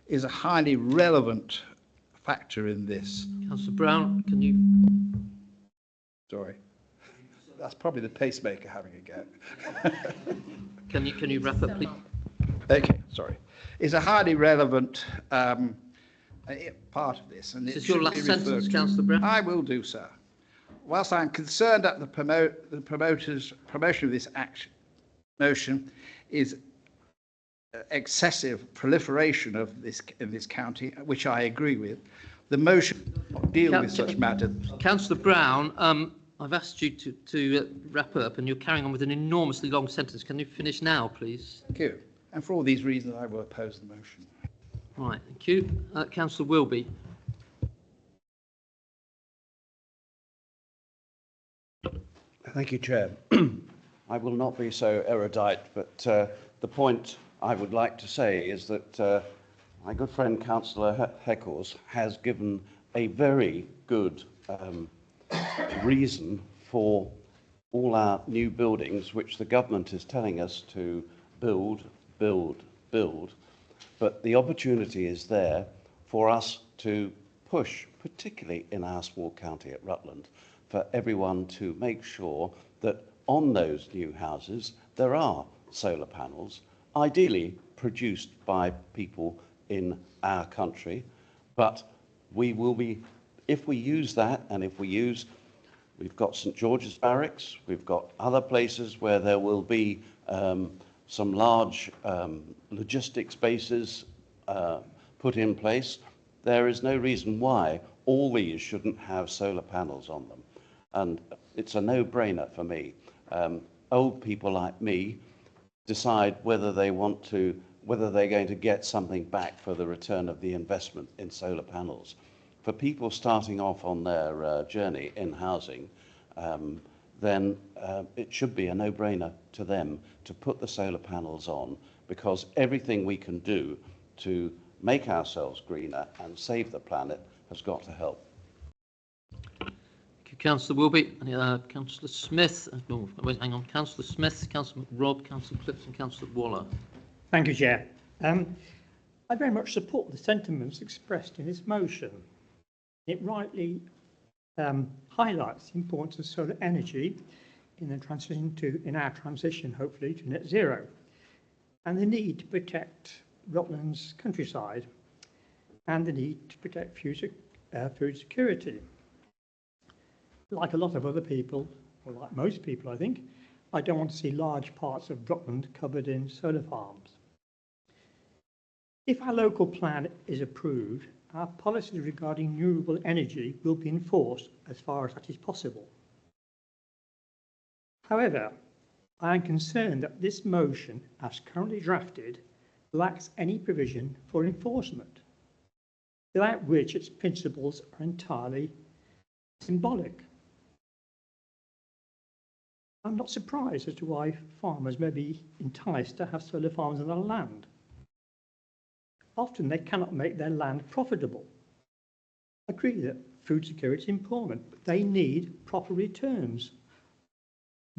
is a highly relevant factor in this. Councillor Brown, can you... Sorry. That's probably the pacemaker having a go. Can you wrap up, please? Okay, sorry. Is a highly relevant part of this. And This is your last sentence, Councillor Brown. I will do, sir. Whilst I'm concerned at the promotion of this motion is excessive proliferation of this in this county, which I agree with, the motion does not deal with such matters. Councillor Brown, I've asked you to wrap up, and you're carrying on with an enormously long sentence. Can you finish now, please? Thank you. And for all these reasons, I will oppose the motion. Right, thank you. Councillor Wilby. Thank you, Chair. I will not be so erudite, but the point I would like to say is that my good friend Councillor Heckles has given a very good reason for all our new buildings, which the government is telling us to build. But the opportunity is there for us to push, particularly in our small county at Rutland, for everyone to make sure that on those new houses there are solar panels, ideally produced by people in our country. But we will be, if we use that, and if we use, we've got St George's Barracks, we've got other places where there will be some large logistics bases put in place. There is no reason why all these shouldn't have solar panels on them. And it's a no-brainer for me. Old people like me decide whether they're going to get something back for the return of the investment in solar panels. For people starting off on their journey in housing, then it should be a no-brainer to them to put the solar panels on, because everything we can do to make ourselves greener and save the planet has got to help. Thank you, Councillor Wilby. Councillor Smith. No, wait, hang on. Councillor Smith, Councillor McRobb, Councillor Clipps and Councillor Waller. Thank you, Chair. I very much support the sentiments expressed in this motion. It rightly highlights the importance of solar energy in our transition, hopefully, to net zero, and the need to protect Rutland's countryside and the need to protect future food security. Like a lot of other people, or like most people, I think, I don't want to see large parts of Rutland covered in solar farms. If our local plan is approved, our policies regarding renewable energy will be enforced as far as that is possible. However, I am concerned that this motion, as currently drafted, lacks any provision for enforcement, without which its principles are entirely symbolic. I'm not surprised as to why farmers may be enticed to have solar farms on their land. Often they cannot make their land profitable. I agree that food security is important, but they need proper returns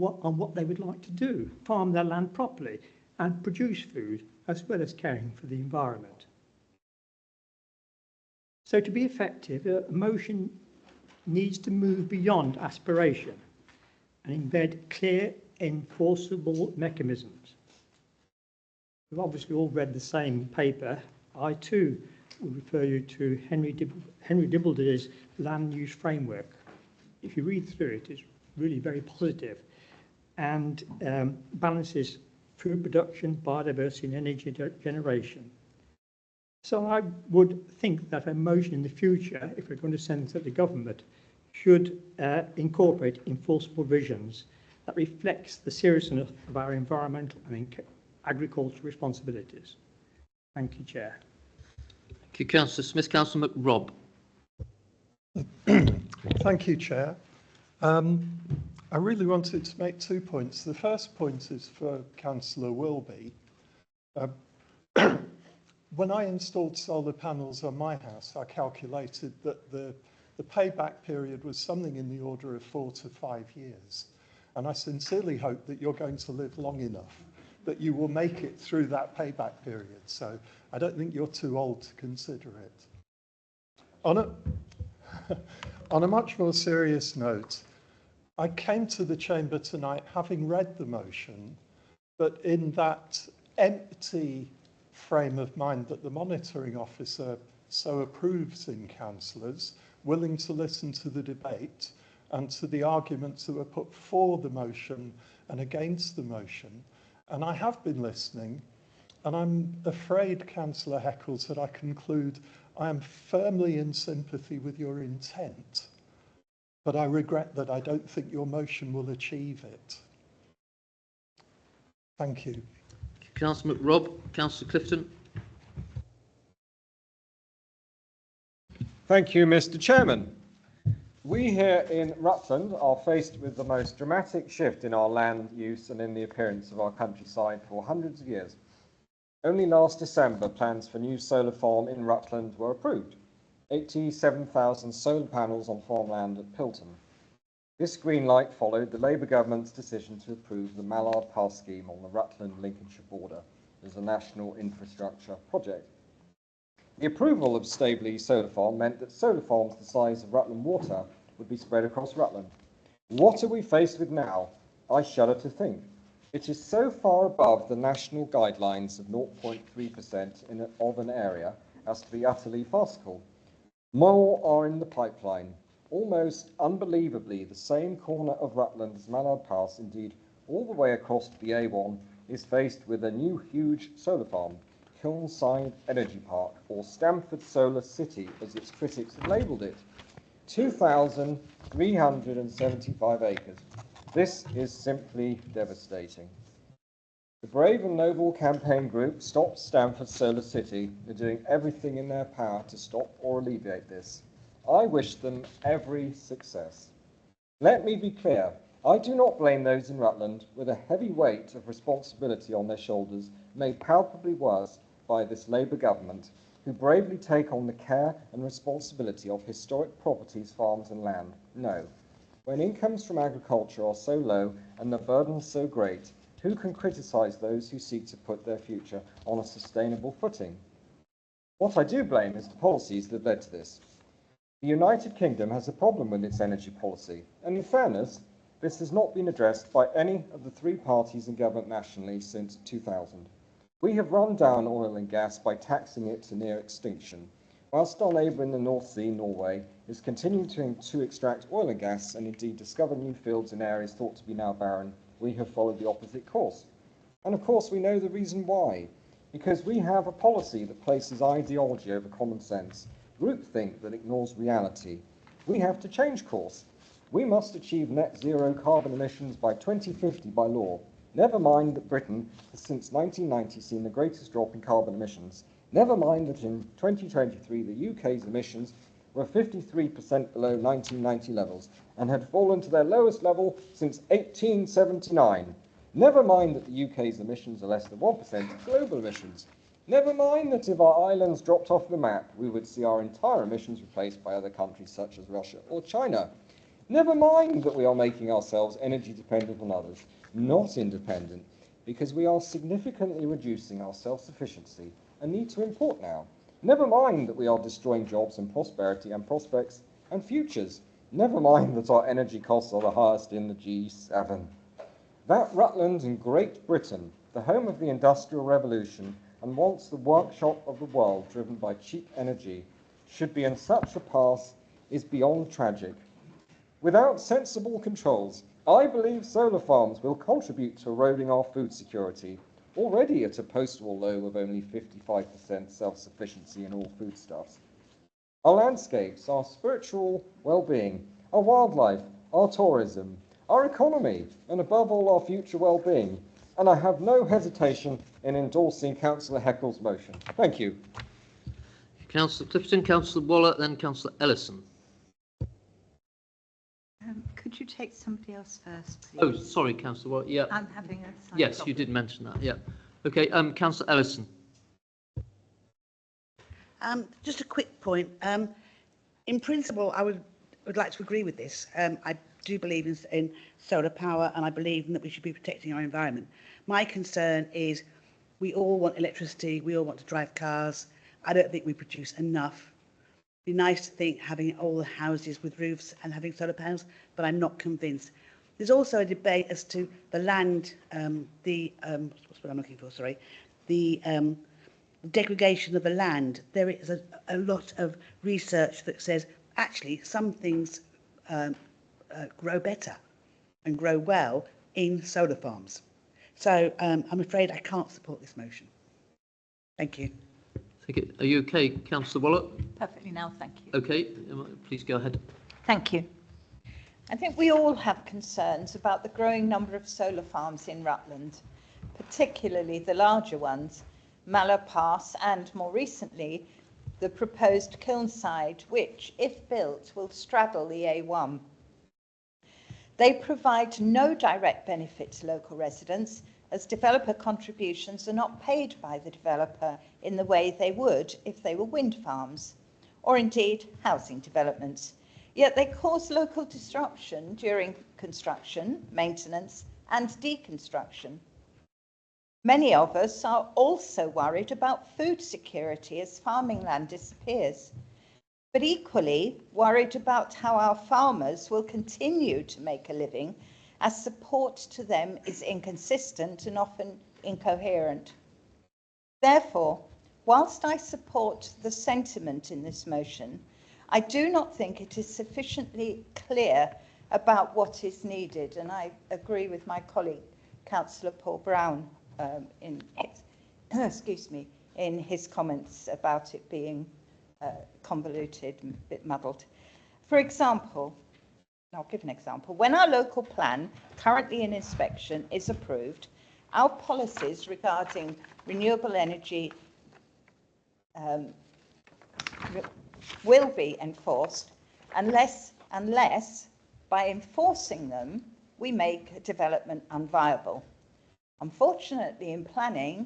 on what they would like to do, farm their land properly and produce food as well as caring for the environment. So to be effective, a motion needs to move beyond aspiration and embed clear, enforceable mechanisms. We've obviously all read the same paper. I too will refer you to Henry Dibbledee's land use framework. If you read through it, it's really very positive and balances food production, biodiversity and energy generation. So I would think that a motion in the future, if we're going to send it to the government, should incorporate enforceable provisions that reflects the seriousness of our environmental and agricultural responsibilities. Thank you, Chair. Thank you, Councillor Smith. Councillor McRobb. Thank you, Chair. I really wanted to make 2 points. The first point is for Councillor Wilby. When I installed solar panels on my house, I calculated that the payback period was something in the order of 4 to 5 years. And I sincerely hope that you're going to live long enough that you will make it through that payback period. So I don't think you're too old to consider it. On a much more serious note, I came to the chamber tonight having read the motion, but in that empty frame of mind that the monitoring officer so approves in councillors, willing to listen to the debate and to the arguments that were put for the motion and against the motion. And I have been listening, and I'm afraid, Councillor Heckles, that I conclude I am firmly in sympathy with your intent, but I regret that I don't think your motion will achieve it. Thank you. Councillor McRobb. Councillor Clifton. Thank you, Mr. Chairman. We here in Rutland are faced with the most dramatic shift in our land use and in the appearance of our countryside for hundreds of years. Only last December, plans for a new solar farm in Rutland were approved. 87,000 solar panels on farmland at Pilton. This green light followed the Labour government's decision to approve the Mallard Pass scheme on the Rutland-Lincolnshire border as a national infrastructure project. The approval of Staveley Solar Farm meant that solar farms the size of Rutland Water would be spread across Rutland. What are we faced with now? I shudder to think. It is so far above the national guidelines of 0.3% of an area as to be utterly farcical. More are in the pipeline. Almost unbelievably, the same corner of Rutland as Mallard Pass, indeed all the way across to the A1, is faced with a new huge solar farm. Kilnside Energy Park, or Stamford Solar City, as its critics have labelled it. 2,375 acres. This is simply devastating. The brave and noble campaign group Stop Stamford Solar City are doing everything in their power to stop or alleviate this. I wish them every success. Let me be clear, I do not blame those in Rutland with a heavy weight of responsibility on their shoulders, made palpably worse by this Labour government, who bravely take on the care and responsibility of historic properties, farms and land. No. When incomes from agriculture are so low and the burdens so great, who can criticise those who seek to put their future on a sustainable footing? What I do blame is the policies that led to this. The United Kingdom has a problem with its energy policy, and in fairness, this has not been addressed by any of the three parties in government nationally since 2000. We have run down oil and gas by taxing it to near extinction, whilst our neighbour in the North Sea, Norway, is continuing to extract oil and gas and indeed discover new fields in areas thought to be now barren. We have followed the opposite course. And of course we know the reason why, because we have a policy that places ideology over common sense, groupthink that ignores reality. We have to change course. We must achieve net zero carbon emissions by 2050 by law. Never mind that Britain has since 1990 seen the greatest drop in carbon emissions. Never mind that in 2023 the UK's emissions were 53% below 1990 levels and had fallen to their lowest level since 1879. Never mind that the UK's emissions are less than 1% of global emissions. Never mind that if our islands dropped off the map, we would see our entire emissions replaced by other countries such as Russia or China. Never mind that we are making ourselves energy dependent on others, not independent, because we are significantly reducing our self-sufficiency and need to import now. Never mind that we are destroying jobs and prosperity and prospects and futures. Never mind that our energy costs are the highest in the G7. That Rutland in Great Britain, the home of the Industrial Revolution and once the workshop of the world driven by cheap energy, should be in such a pass is beyond tragic. Without sensible controls, I believe solar farms will contribute to eroding our food security, already at a post-war low of only 55% self-sufficiency in all foodstuffs. Our landscapes, our spiritual well-being, our wildlife, our tourism, our economy, and above all our future well-being. And I have no hesitation in endorsing Councillor Heckle's motion. Thank you. Councillor Clifton, Councillor Waller, then Councillor Ellison. Could you take somebody else first, please? Oh, sorry, Councillor Waller. Yeah. I'm having a side Yes, problem. you did mention that. Yeah. Okay. Councillor Ellison. Just a quick point. In principle, I would like to agree with this. I do believe in solar power, and I believe that we should be protecting our environment. My concern is we all want electricity, we all want to drive cars. I don't think we produce enough. It'd be nice to think having all the houses with roofs and having solar panels, but I'm not convinced. There's also a debate as to the land, what's what I'm looking for, sorry, the degradation of the land. There is a lot of research that says actually some things grow better and grow well in solar farms. So I'm afraid I can't support this motion. Thank you. Are you okay, Councillor Waller? Perfectly now, thank you. Okay, please go ahead. Thank you. I think we all have concerns about the growing number of solar farms in Rutland, particularly the larger ones, Mallow Pass and, more recently, the proposed Kilnside, which, if built, will straddle the A1. They provide no direct benefit to local residents, as developer contributions are not paid by the developer in the way they would if they were wind farms, or indeed housing developments. Yet they cause local disruption during construction, maintenance, and deconstruction. Many of us are also worried about food security as farming land disappears, but equally worried about how our farmers will continue to make a living as support to them is inconsistent and often incoherent. Therefore, whilst I support the sentiment in this motion, I do not think it is sufficiently clear about what is needed, and I agree with my colleague, Councillor Paul Brown, in his comments about it being convoluted and a bit muddled. For example, I'll give an example. When our local plan, currently in inspection, is approved, our policies regarding renewable energy will be enforced unless by enforcing them we make development unviable. Unfortunately, in planning,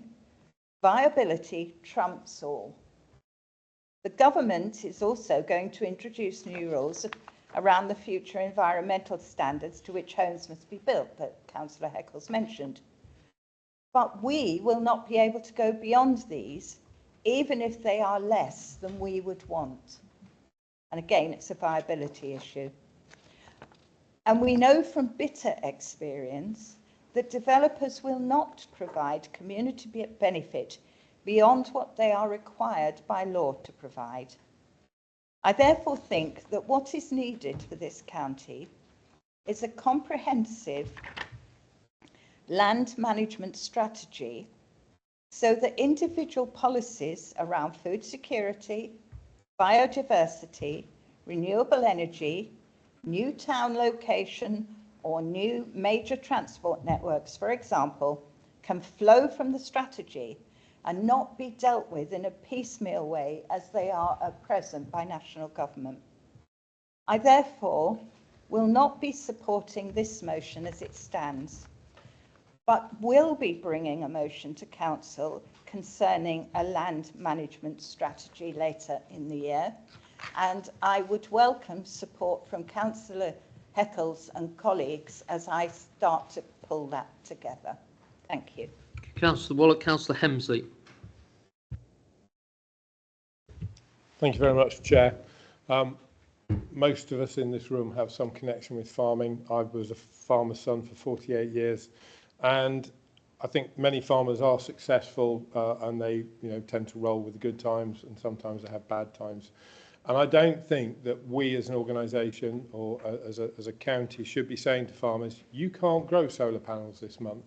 viability trumps all. The government is also going to introduce new rules around the future environmental standards to which homes must be built, that Councillor Heckles mentioned. But we will not be able to go beyond these, even if they are less than we would want. And again, it's a viability issue. And we know from bitter experience that developers will not provide community benefit beyond what they are required by law to provide. I therefore think that what is needed for this county is a comprehensive land management strategy so that individual policies around food security, biodiversity, renewable energy, new town location, or new major transport networks, for example, can flow from the strategy and not be dealt with in a piecemeal way as they are at present by national government. I therefore will not be supporting this motion as it stands, but will be bringing a motion to Council concerning a land management strategy later in the year, and I would welcome support from Councillor Heckles and colleagues as I start to pull that together. Thank you. Councillor Wallach, Councillor Hemsley. Thank you very much, Chair. Most of us in this room have some connection with farming. I was a farmer's son for 48 years, and I think many farmers are successful and they tend to roll with the good times, and sometimes they have bad times. And I don't think that we as an organisation or as a county should be saying to farmers, you can't grow solar panels this month.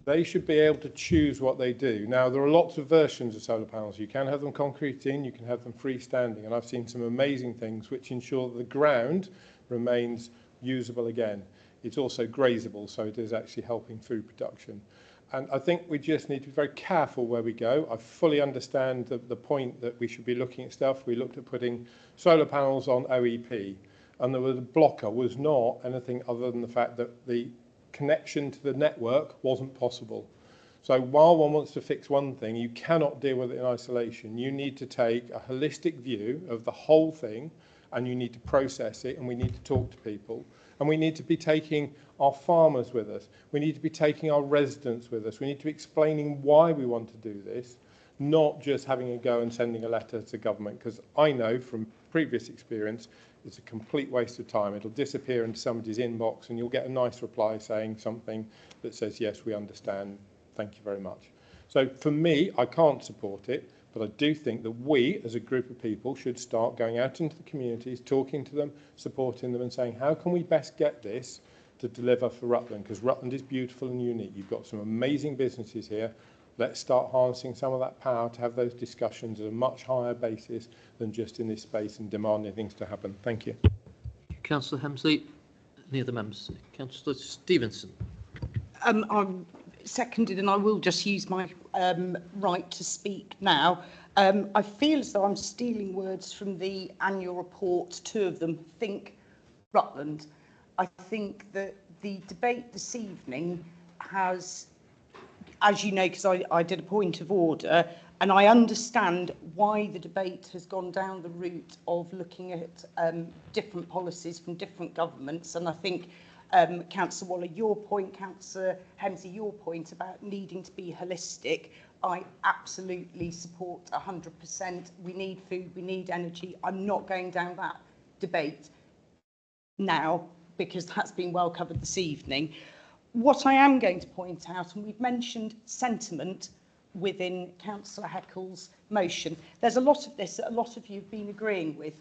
They should be able to choose what they do. Now, there are lots of versions of solar panels. You can have them concrete in, you can have them freestanding, and I've seen some amazing things which ensure that the ground remains usable again. It's also grazable, so it is actually helping food production. And I think we just need to be very careful where we go. I fully understand the point that we should be looking at stuff. We looked at putting solar panels on OEP, and the blocker was not anything other than the fact that the connection to the network wasn't possible. So while one wants to fix one thing, you cannot deal with it in isolation. You need to take a holistic view of the whole thing, and you need to process it, and we need to talk to people. And we need to be taking our farmers with us. We need to be taking our residents with us. We need to be explaining why we want to do this, not just having a go and sending a letter to government, because I know from previous experience it's a complete waste of time. It'll disappear into somebody's inbox and you'll get a nice reply saying something that says, yes, we understand, thank you very much. So for me, I can't support it, but I do think that we as a group of people should start going out into the communities, talking to them, supporting them and saying, how can we best get this to deliver for Rutland? Because Rutland is beautiful and unique. You've got some amazing businesses here. Let's start harnessing some of that power to have those discussions at a much higher basis than just in this space and demanding things to happen. Thank you. Councillor Hemsley. Any other members? Councillor Stevenson. I'm seconded, and I will just use my right to speak now. I feel as though I'm stealing words from the annual report, two of them, Think Rutland. I think that the debate this evening has, as you know, because I did a point of order, and I understand why the debate has gone down the route of looking at different policies from different governments. And I think Councillor Waller, your point, Councillor Hemsley, your point about needing to be holistic, I absolutely support 100%. We need food, we need energy. I'm not going down that debate now because that's been well covered this evening. What I am going to point out, and we've mentioned sentiment within Councillor Heckles' motion, there's a lot of this that a lot of you have been agreeing with.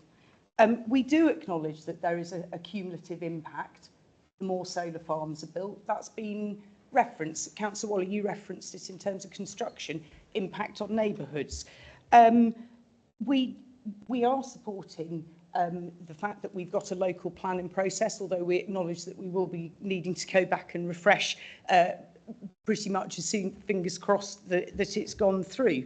We do acknowledge that there is a cumulative impact. The more solar farms are built, that's been referenced. Councillor Waller, you referenced it in terms of construction, impact on neighbourhoods. We are supporting the fact that we've got a local planning process, although we acknowledge that we will be needing to go back and refresh pretty much as soon, fingers crossed, that it's gone through.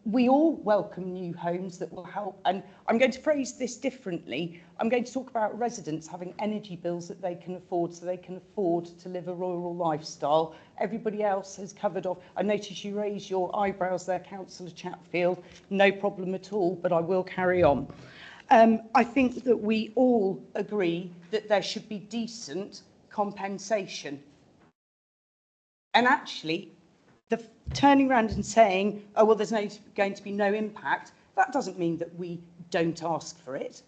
We all welcome new homes that will help, and I'm going to phrase this differently. I'm going to talk about residents having energy bills that they can afford, so they can afford to live a rural lifestyle. Everybody else has covered off. I notice you raise your eyebrows there, Councillor Chatfield. No problem at all, but I will carry on. I think that we all agree that there should be decent compensation. And actually, the turning around and saying, oh, well, there's going to be no impact, that doesn't mean that we don't ask for it.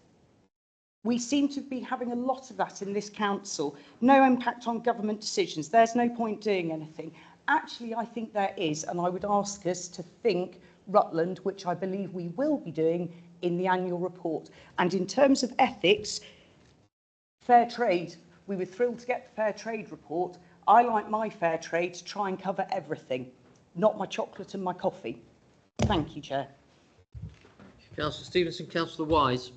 We seem to be having a lot of that in this council. No impact on government decisions. There's no point doing anything. Actually, I think there is, and I would ask us to think Rutland, which I believe we will be doing in the annual report. And in terms of ethics, fair trade, we were thrilled to get the fair trade report. I like my fair trade to try and cover everything, not my chocolate and my coffee. Thank you, Chair. Councillor Stevenson, Councillor Wise.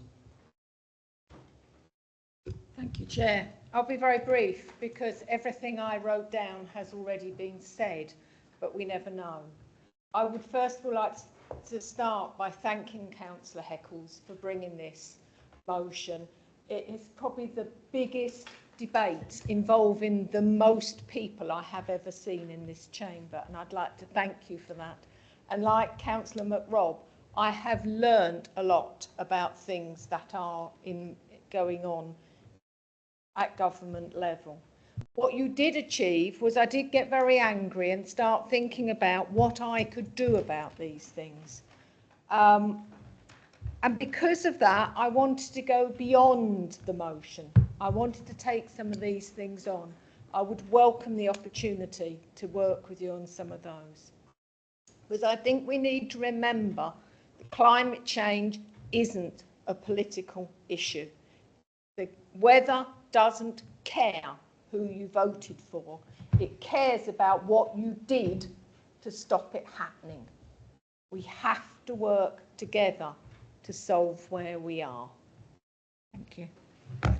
Thank you, Chair. I'll be very brief because everything I wrote down has already been said, but we never know. I would first of all like to start by thanking Councillor Heckles for bringing this motion. It is probably the biggest debate involving the most people I have ever seen in this chamber, and I'd like to thank you for that. And like Councillor McRobb, I have learned a lot about things that are going on at government level. What you did achieve was I did get very angry and start thinking about what I could do about these things. And because of that, I wanted to go beyond the motion. I wanted to take some of these things on. I would welcome the opportunity to work with you on some of those. Because I think we need to remember that climate change isn't a political issue. The weather doesn't care who you voted for. It cares about what you did to stop it happening. We have to work together to solve where we are. Thank you. Thank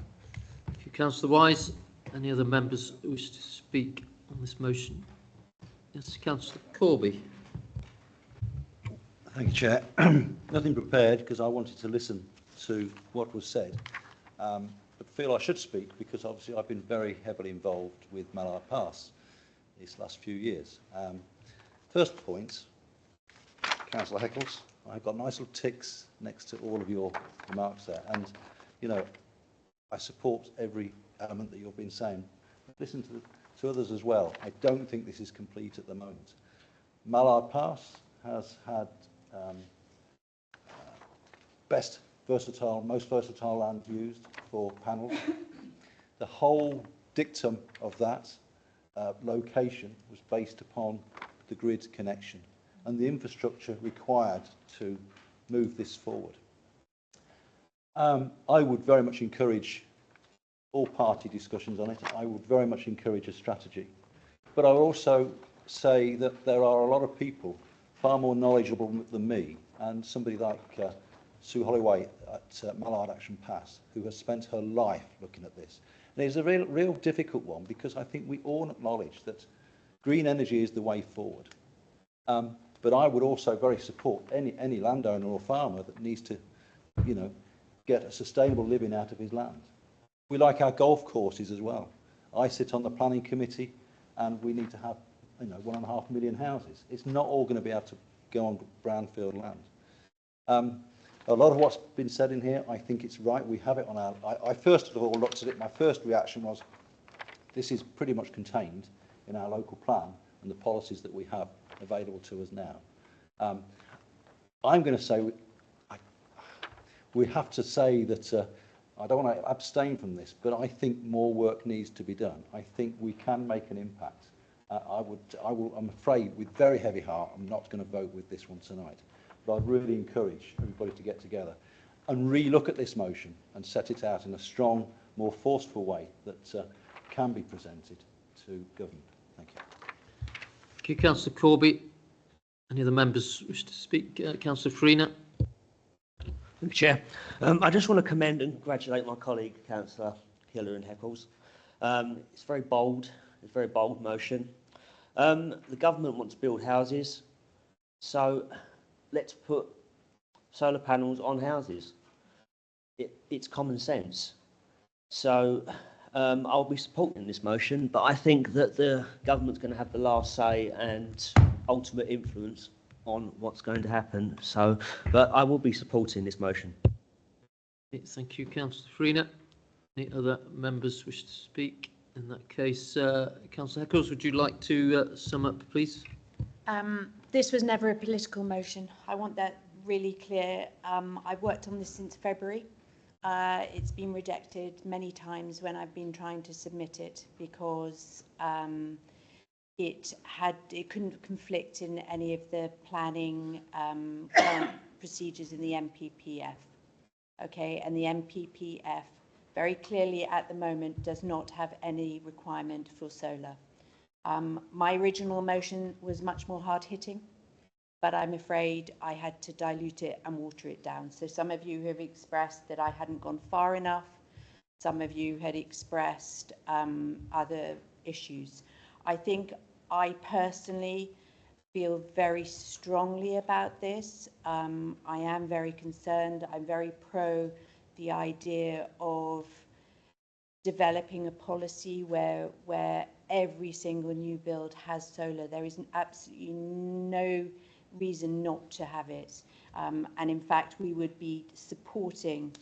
you, Councillor Wise. Any other members who wish to speak on this motion? Yes, Councillor Corby. Thank you, Chair. Nothing prepared because I wanted to listen to what was said, but feel I should speak because obviously I've been very heavily involved with Mallard Pass these last few years. First point, Councillor Heckles, I've got nice little ticks next to all of your remarks there, and you know, I support every element that you've been saying. Listen to others as well. I don't think this is complete at the moment. Mallard Pass has had most versatile land used for panels. The whole dictum of that location was based upon the grid connection and the infrastructure required to move this forward. I would very much encourage all party discussions on it. I would very much encourage a strategy. But I would also say that there are a lot of people far more knowledgeable than me, and somebody like Sue Holloway at Mallard Action Pass, who has spent her life looking at this. And it's a real difficult one because I think we all acknowledge that green energy is the way forward. But I would also very support any landowner or farmer that needs to, you know, get a sustainable living out of his land. We like our golf courses as well. I sit on the planning committee, and we need to have, you know, 1.5 million houses. It's not all going to be able to go on brownfield land. A lot of what's been said in here, I think it's right. We have it on our... I first of all looked at it. My first reaction was, this is pretty much contained in our local plan and the policies that we have available to us now. I'm going to say we have to say that I don't want to abstain from this, but I think more work needs to be done. I think we can make an impact. I'm afraid, with very heavy heart, I'm not going to vote with this one tonight. But I'd really encourage everybody to get together and re-look at this motion and set it out in a strong, more forceful way that can be presented to government. Thank you. Thank you, Councillor Corby. Any other members wish to speak? Councillor Farina. Thank you, Chair. I just want to commend and congratulate my colleague, Councillor Hiller and Heckles. It's very bold. It's a very bold motion. The government wants to build houses, so let's put solar panels on houses. It's common sense. So I'll be supporting this motion, but I think that the government's going to have the last say and ultimate influence on what's going to happen. So, but I will be supporting this motion. Thank you, Councillor Farina. Any other members wish to speak? In that case, Councillor Heckles, would you like to sum up, please? This was never a political motion. I want that really clear. I've worked on this since February. It's been rejected many times when I've been trying to submit it because it couldn't conflict in any of the planning current procedures in the NPPF. Okay, and the NPPF very clearly at the moment does not have any requirement for solar. My original motion was much more hard-hitting, but I'm afraid I had to dilute it and water it down. So some of you have expressed that I hadn't gone far enough. Some of you had expressed other issues. I think I personally feel very strongly about this. I am very concerned. I'm very pro the idea of developing a policy where every single new build has solar. There is absolutely no reason not to have it. And in fact, we would be supporting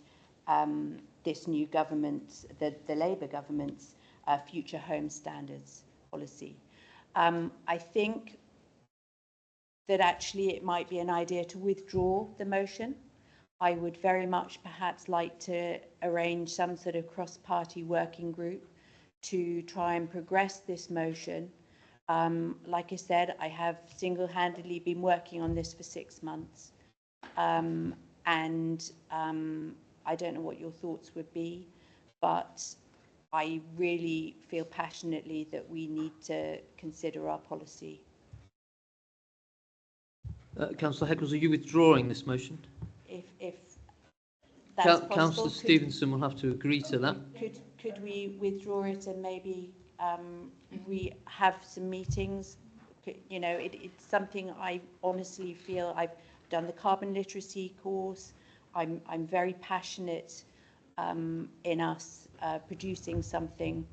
this new government, the Labour government's future home standards policy. I think that actually it might be an idea to withdraw the motion. I would very much perhaps like to arrange some sort of cross-party working group to try and progress this motion. Like I said, I have single-handedly been working on this for 6 months. I don't know what your thoughts would be, but I really feel passionately that we need to consider our policy. Councillor Heckles, are you withdrawing this motion? If that's possible, Councillor Stevenson will have to agree to that. Could we withdraw it and maybe we have some meetings? You know, it's something I honestly feel. I've done the carbon literacy course. I'm very passionate in us producing something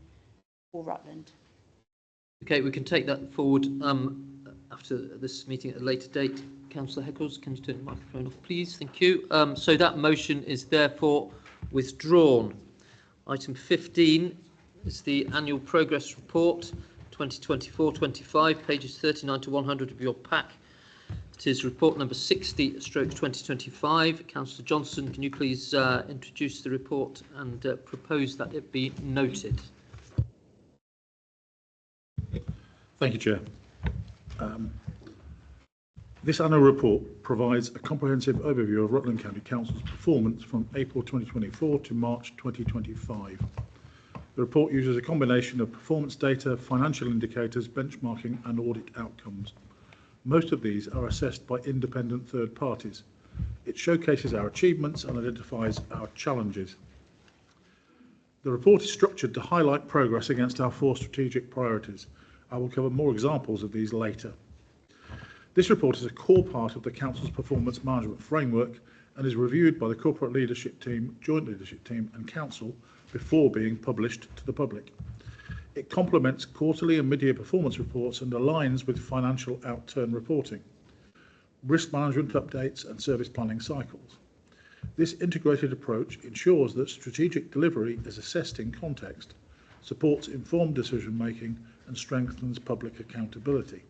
for Rutland. Okay, we can take that forward after this meeting at a later date. Councillor Heckles, can you turn the microphone off, please? Thank you. So that motion is therefore withdrawn. Item 15 is the annual progress report 2024-25, pages 39 to 100 of your pack. It is report number 60/2025. Councillor Johnson, can you please introduce the report and propose that it be noted? Thank you, Chair. This annual report provides a comprehensive overview of Rutland County Council's performance from April 2024 to March 2025. The report uses a combination of performance data, financial indicators, benchmarking and audit outcomes. Most of these are assessed by independent third parties. It showcases our achievements and identifies our challenges. The report is structured to highlight progress against our 4 strategic priorities. I will cover more examples of these later. This report is a core part of the Council's performance management framework and is reviewed by the corporate leadership team, joint leadership team and Council before being published to the public. It complements quarterly and mid-year performance reports and aligns with financial outturn reporting, risk management updates and service planning cycles. This integrated approach ensures that strategic delivery is assessed in context, supports informed decision making and strengthens public accountability.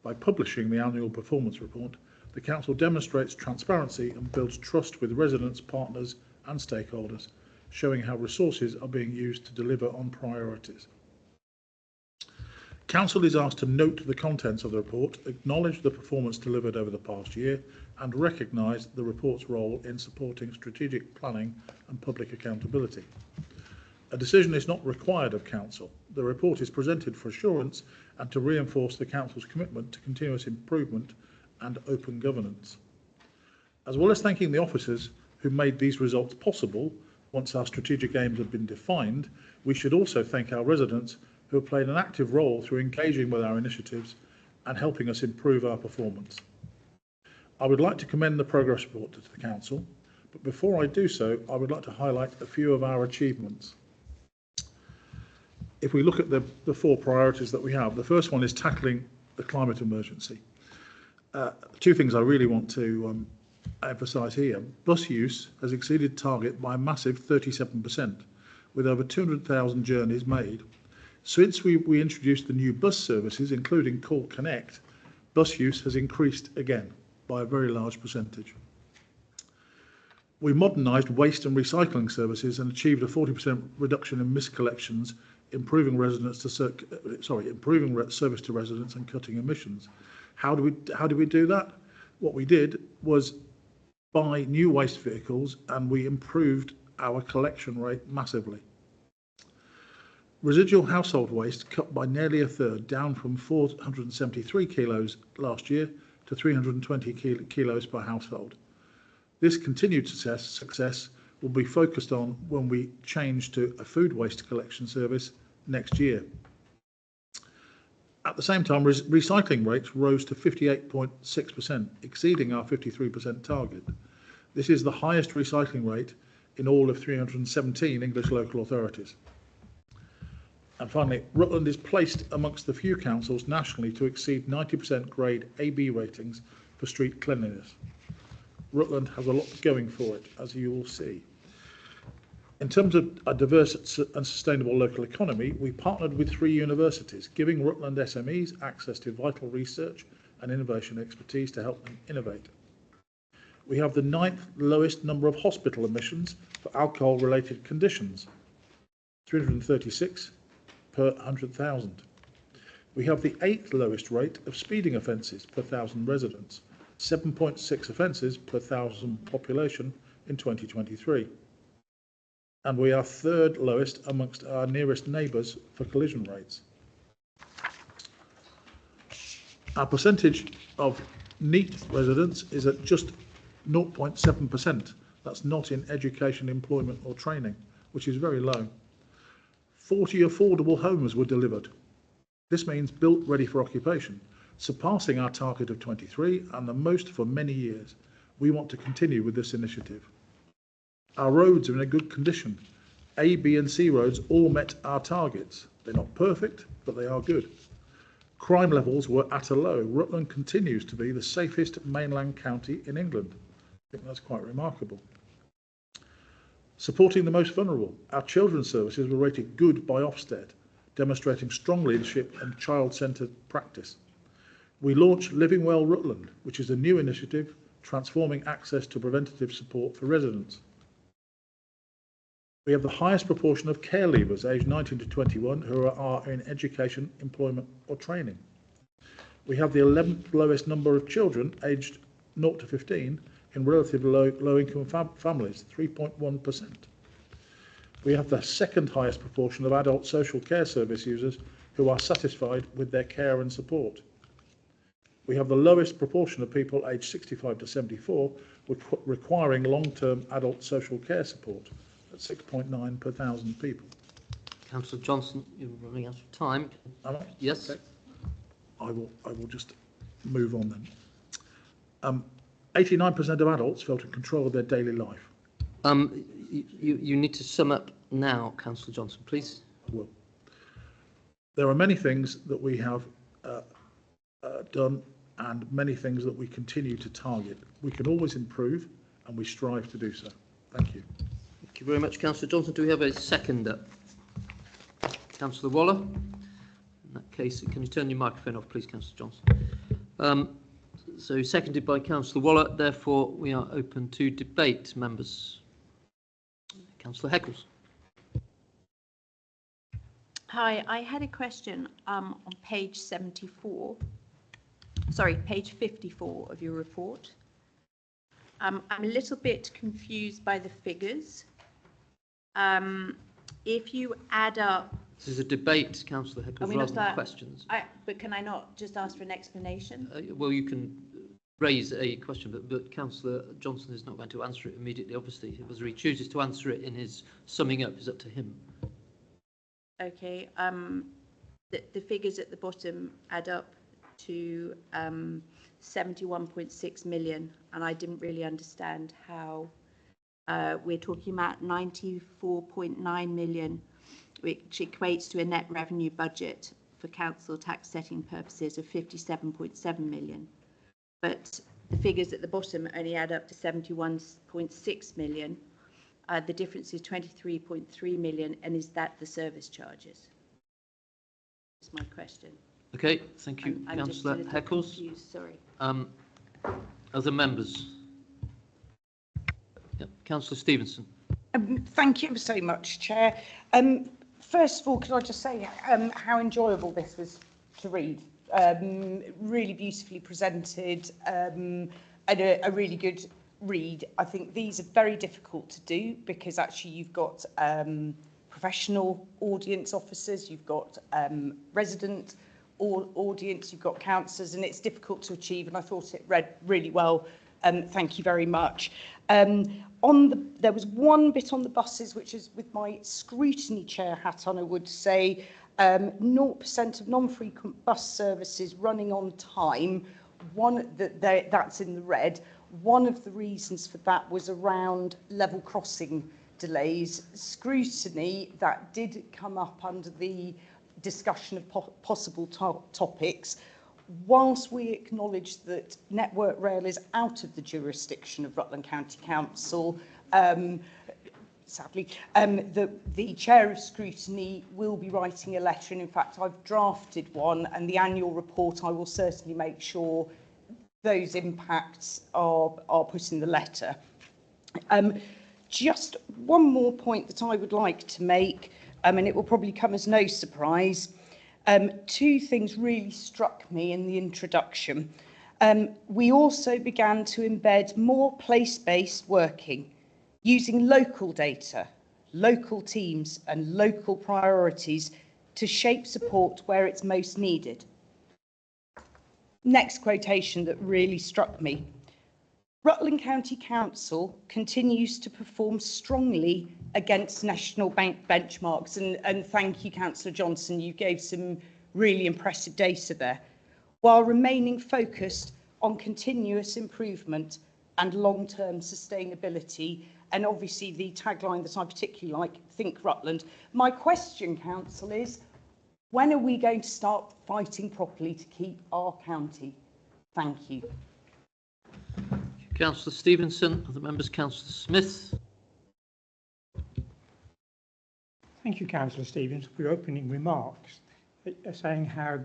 By publishing the annual performance report, the Council demonstrates transparency and builds trust with residents, partners and stakeholders, showing how resources are being used to deliver on priorities. Council is asked to note the contents of the report, acknowledge the performance delivered over the past year and recognise the report's role in supporting strategic planning and public accountability. A decision is not required of Council. The report is presented for assurance and to reinforce the Council's commitment to continuous improvement and open governance. As well as thanking the officers who made these results possible once our strategic aims have been defined, we should also thank our residents who have played an active role through engaging with our initiatives and helping us improve our performance. I would like to commend the progress report to the Council, but before I do so, I would like to highlight a few of our achievements. If we look at the 4 priorities that we have, the first one is tackling the climate emergency. 2 things I really want to emphasise here. Bus use has exceeded target by a massive 37%, with over 200,000 journeys made. Since we introduced the new bus services, including Call Connect, bus use has increased again by a very large percentage. We modernised waste and recycling services and achieved a 40% reduction in missed collections, improving service to residents and cutting emissions. How do we do that? What we did was buy new waste vehicles and we improved our collection rate massively. Residual household waste cut by nearly a third, down from 473 kilos last year to 320 kilos per household. This continued success will be focused on when we change to a food waste collection service next year. At the same time, recycling rates rose to 58.6%, exceeding our 53% target. This is the highest recycling rate in all of 317 English local authorities. And finally, Rutland is placed amongst the few councils nationally to exceed 90% grade AB ratings for street cleanliness. Rutland has a lot going for it, as you will see. In terms of a diverse and sustainable local economy, we partnered with 3 universities, giving Rutland SMEs access to vital research and innovation expertise to help them innovate. We have the 9th lowest number of hospital admissions for alcohol-related conditions, 336 per 100,000. We have the 8th lowest rate of speeding offences per 1,000 residents, 7.6 offences per 1,000 population in 2023. And we are 3rd lowest amongst our nearest neighbours for collision rates. Our percentage of NEET residents is at just 0.7%. That's not in education, employment or training, which is very low. 40 affordable homes were delivered. This means built ready for occupation, surpassing our target of 23 and the most for many years. We want to continue with this initiative. Our roads are in a good condition. A, B and C roads all met our targets. They're not perfect, but they are good. Crime levels were at a low. Rutland continues to be the safest mainland county in England. I think that's quite remarkable. Supporting the most vulnerable. Our children's services were rated good by Ofsted, demonstrating strong leadership and child-centred practice. We launched Living Well Rutland, which is a new initiative transforming access to preventative support for residents. We have the highest proportion of care leavers aged 19 to 21 who are in education, employment or training. We have the 11th lowest number of children aged 0 to 15 in relatively low-income families, 3.1%. We have the 2nd highest proportion of adult social care service users who are satisfied with their care and support. We have the lowest proportion of people aged 65 to 74 requiring long-term adult social care support, at 6.9 per 1,000 people. Councillor Johnson, you're running out of time. Yes. Okay. I will just move on then. 89% of adults felt in control of their daily life. You need to sum up now, Councillor Johnson, please. I will. There are many things that we have done and many things that we continue to target. We can always improve and we strive to do so. Thank you. Thank you very much, Councillor Johnson. Do we have a seconder? Councillor Waller? In that case, can you turn your microphone off, please, Councillor Johnson? So seconded by Councillor Waller. Therefore, we are open to debate, members. Councillor Heckles. Hi, I had a question on page 74. Sorry, page 54 of your report. I'm a little bit confused by the figures. If you add up... This is a debate, Councillor Heckles, rather than questions. But can I not just ask for an explanation? Well, you can raise a question, but Councillor Johnson is not going to answer it immediately, obviously. Whether he chooses to answer it in his summing up is up to him. Okay. The figures at the bottom add up to 71.6 million, and I didn't really understand how we're talking about 94.9 million, which equates to a net revenue budget for council tax setting purposes of 57.7 million. But the figures at the bottom only add up to 71.6 million. The difference is 23.3 million, and is that the service charges? That's my question. Okay, thank you, Councillor Heckles. Sorry. Other members? Yep. Councillor Stevenson. Thank you so much, Chair. First of all, could I just say how enjoyable this was to read? Really beautifully presented, and a really good read. I think these are very difficult to do because actually you've got professional audience officers, you've got resident audience, you've got councillors, and it's difficult to achieve, and I thought it read really well. Thank you very much. There was one bit on the buses which is with my scrutiny chair hat on, I would say, 0% of non-frequent bus services running on time, that's in the red. One of the reasons for that was around level crossing delays. Scrutiny that did come up under the discussion of possible topics. Whilst we acknowledge that Network Rail is out of the jurisdiction of Rutland County Council, sadly, the Chair of Scrutiny will be writing a letter, and in fact I've drafted one, and the annual report I will certainly make sure those impacts are put in the letter. Just one more point that I would like to make, and it will probably come as no surprise. Two things really struck me in the introduction. We also began to embed more place-based working, using local data, local teams and local priorities to shape support where it's most needed. Next quotation that really struck me. Rutland County Council continues to perform strongly against national benchmarks, and thank you, Councillor Johnson, you gave some really impressive data there, while remaining focused on continuous improvement and long-term sustainability, and obviously the tagline that I particularly like, Think Rutland. My question, Council, is when are we going to start fighting properly to keep our county? Thank you. Councillor Stevenson. Other members, Councillor Smith. Thank you, Councillor Stevens, for your opening remarks, saying how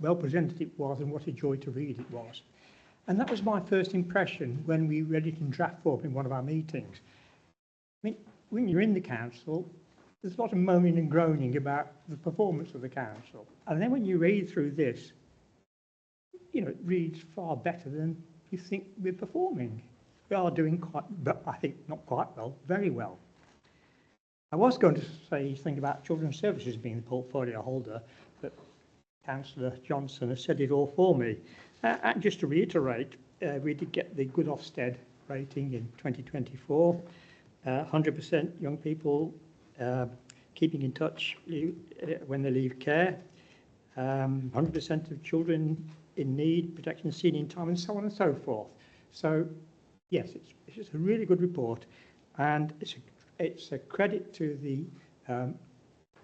well presented it was and what a joy to read it was. And that was my first impression when we read it in draft form in one of our meetings. I mean, when you're in the council, there's a lot of moaning and groaning about the performance of the council. And then when you read through this, it reads far better than you think we're performing. We are doing quite, but I think not quite well, very well. I was going to say something about Children's Services being the portfolio holder, but Councillor Johnson has said it all for me. And just to reiterate, we did get the Good Ofsted rating in 2024. 100% young people keeping in touch when they leave care. 100% of children in need, protection seen in time, and so on and so forth. So, yes, it's a really good report, and it's a credit to the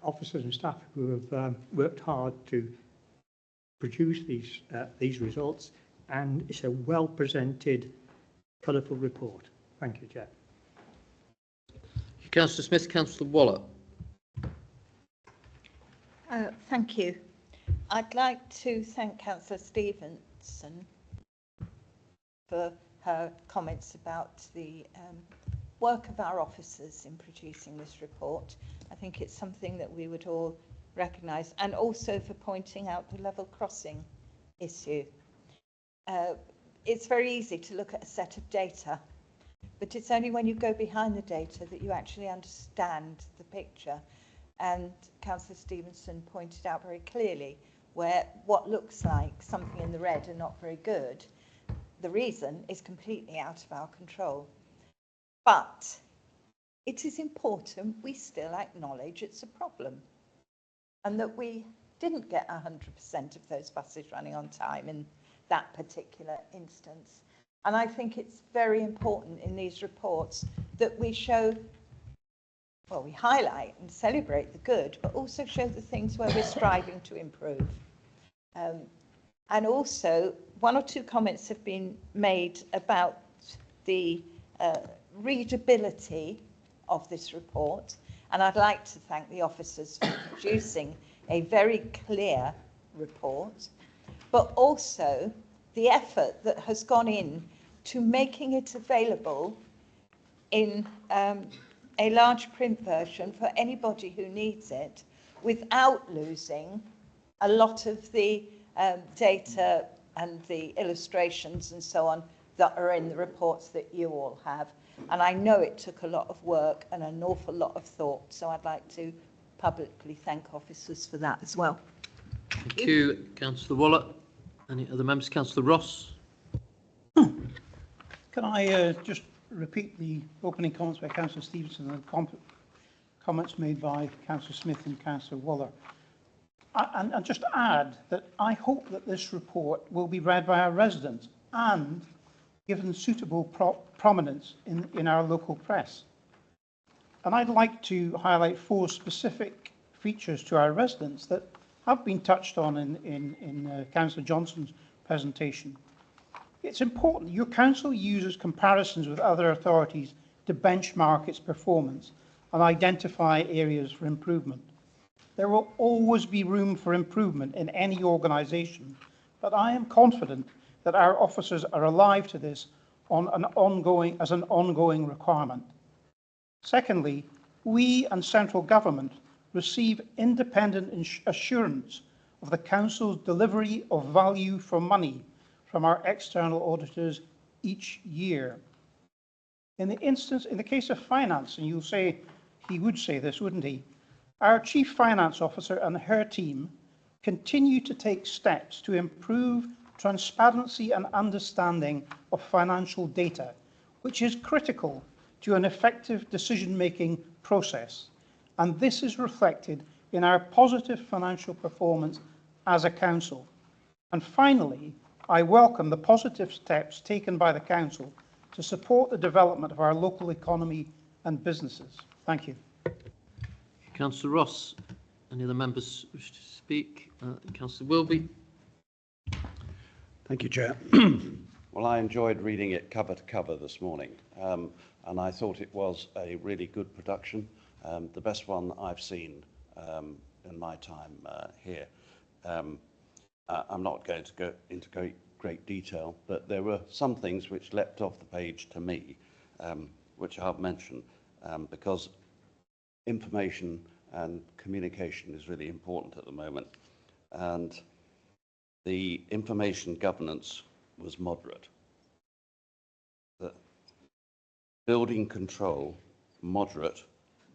officers and staff who have worked hard to produce these results, and it's a well-presented, colourful report. Thank you, Chair. Councillor Smith. Councillor Waller. Thank you. I'd like to thank Councillor Stevenson for her comments about the work of our officers in producing this report. I think it's something that we would all recognise, and also for pointing out the level crossing issue. It's very easy to look at a set of data, but it's only when you go behind the data that you actually understand the picture. And Councillor Stevenson pointed out very clearly where what looks like something in the red and not very good, the reason is completely out of our control. But it is important we still acknowledge it's a problem, and that we didn't get 100% of those buses running on time in that particular instance. And I think it's very important in these reports that we show, well, we highlight and celebrate the good, but also show the things where we're striving to improve. And also, one or two comments have been made about the readability of this report, and I'd like to thank the officers for producing a very clear report, but also the effort that has gone in to making it available in a large print version for anybody who needs it, without losing a lot of the data and the illustrations and so on that are in the reports that you all have. And I know it took a lot of work and an awful lot of thought, so I'd like to publicly thank officers for that as well. Thank you, Councillor Waller. Any other members? Councillor Ross. Can I just repeat the opening comments by Councillor Stevenson and comments made by Councillor Smith and Councillor Waller? And just to add that I hope that this report will be read by our residents and given suitable prominence in our local press. And I'd like to highlight 4 specific features to our residents that have been touched on in Councillor Johnson's presentation. It's important your council uses comparisons with other authorities to benchmark its performance and identify areas for improvement. There will always be room for improvement in any organisation, but I am confident that our officers are alive to this as an ongoing requirement. Secondly, we and central government receive independent assurance of the council's delivery of value for money from our external auditors each year. In the case of finance, and you'll say, he would say this, wouldn't he? Our Chief Finance Officer and her team continue to take steps to improve transparency and understanding of financial data, which is critical to an effective decision-making process. And this is reflected in our positive financial performance as a council. And finally, I welcome the positive steps taken by the council to support the development of our local economy and businesses. Thank you. Councillor Ross, any other members wish to speak? Councillor Wilby. Thank you, Chair. Well, I enjoyed reading it cover to cover this morning, and I thought it was a really good production, the best one I've seen in my time here. I'm not going to go into great detail, but there were some things which leapt off the page to me, which I'll mention, because information and communication is really important at the moment. And the information governance was moderate. The building control, moderate,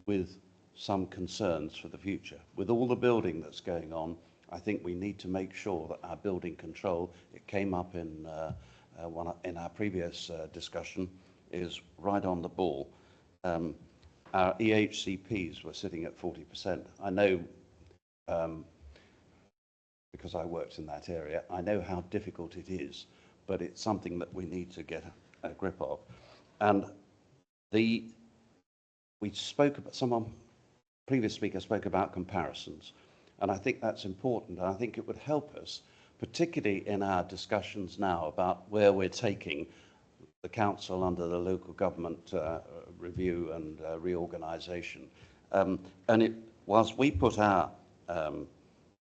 with some concerns for the future. With all the building that's going on, I think we need to make sure that our building control, it came up in our previous discussion, is right on the ball. Our EHCPs were sitting at 40%. I know, because I worked in that area, I know how difficult it is, but it's something that we need to get a grip of. And we spoke about, previous speaker spoke about comparisons, and I think that's important, and I think it would help us, particularly in our discussions now about where we're taking the council under the local government review and reorganisation. Whilst we put our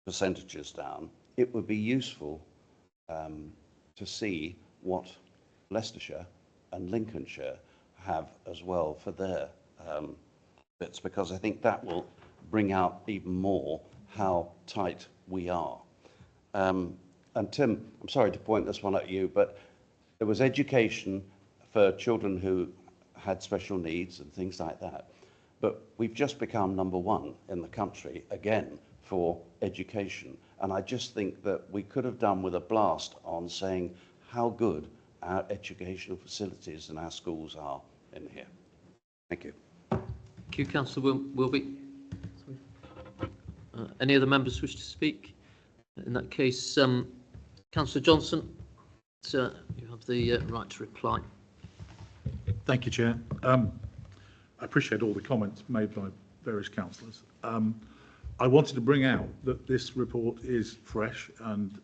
percentages down, it would be useful to see what Leicestershire and Lincolnshire have as well for their bits, because I think that will bring out even more how tight we are. And Tim, I'm sorry to point this one at you, but there was education for children who had special needs and things like that. But we've just become #1 in the country again for education. And I just think that we could have done with a blast on saying how good our educational facilities and our schools are in here. Thank you. Thank you, Councillor Wilby. Any other members wish to speak? In that case, Councillor Johnson, sir, you have the right to reply. Thank you, Chair. I appreciate all the comments made by various councillors. I wanted to bring out that this report is fresh, and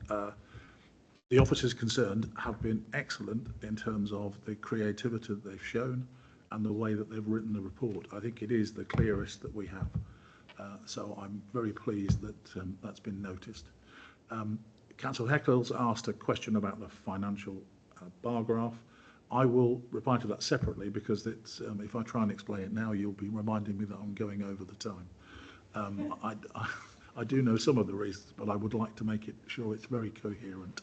the officers concerned have been excellent in terms of the creativity that they've shown and the way that they've written the report. I think it is the clearest that we have. So I'm very pleased that that's been noticed. Councillor Heckles asked a question about the financial bar graph. I will reply to that separately, because it's, if I try and explain it now, you'll be reminding me that I'm going over the time. I do know some of the reasons, but I would like to make it sure it's very coherent.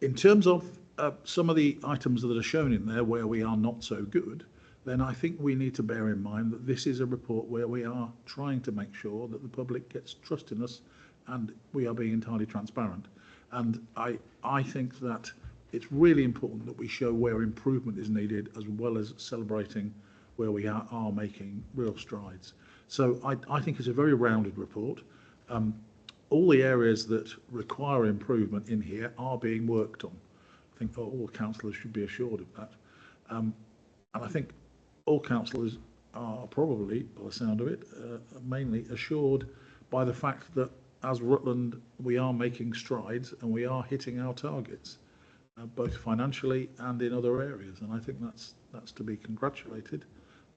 In terms of some of the items that are shown in there where we are not so good, then I think we need to bear in mind that this is a report where we are trying to make sure that the public gets trust in us and we are being entirely transparent. And I think that it's really important that we show where improvement is needed, as well as celebrating where we are making real strides. So I think it's a very rounded report. All the areas that require improvement in here are being worked on. I think all councillors should be assured of that. And I think all councillors are probably, by the sound of it, mainly assured by the fact that as Rutland, we are making strides and we are hitting our targets, both financially and in other areas. And I think that's to be congratulated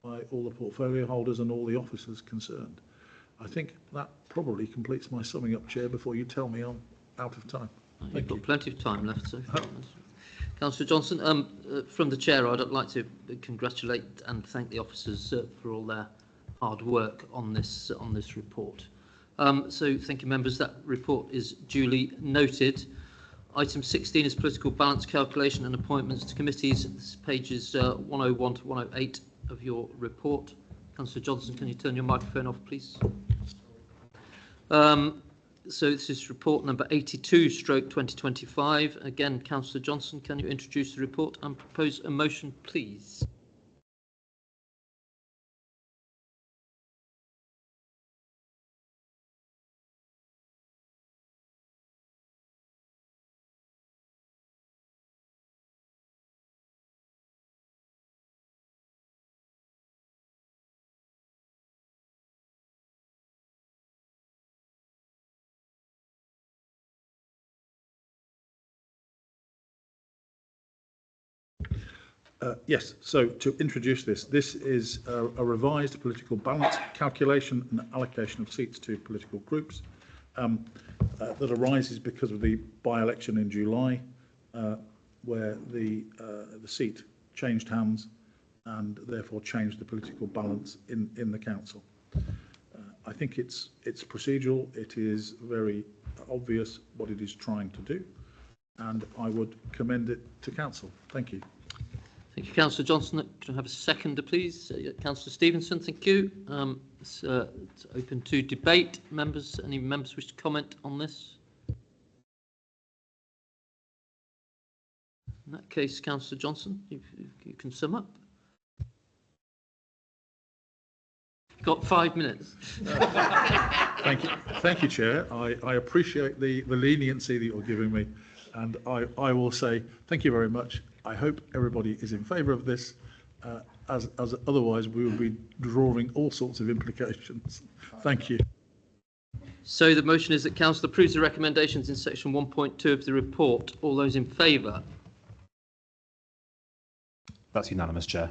by all the portfolio holders and all the officers concerned. I think that probably completes my summing up, Chair, before you tell me I'm out of time. You've got plenty of time left, so. Councillor Johnson, from the Chair, I'd like to congratulate and thank the officers for all their hard work on this report. So thank you, members. That report is duly noted. Item 16 is political balance calculation and appointments to committees. This is pages 101 to 108 of your report. Councillor Johnson, can you turn your microphone off, please? So this is report number 82 stroke 2025. Again, Councillor Johnson, can you introduce the report and propose a motion, please? Yes, so to introduce this is a revised political balance calculation and allocation of seats to political groups that arises because of the by-election in July, where the seat changed hands and therefore changed the political balance in the council. I think it's procedural. It is very obvious what it is trying to do, and I would commend it to council. Thank you. Thank you, Councillor Johnson. Can I have a seconder, please? Councillor Stevenson, thank you. It's open to debate. Members, any members wish to comment on this? In that case, Councillor Johnson, you can sum up. Got 5 minutes. Thank you, Chair. I appreciate the leniency that you're giving me, and I will say thank you very much. I hope everybody is in favour of this, as otherwise we will be drawing all sorts of implications. Thank you. So the motion is that Council approves the recommendations in section 1.2 of the report. All those in favour? That's unanimous, Chair.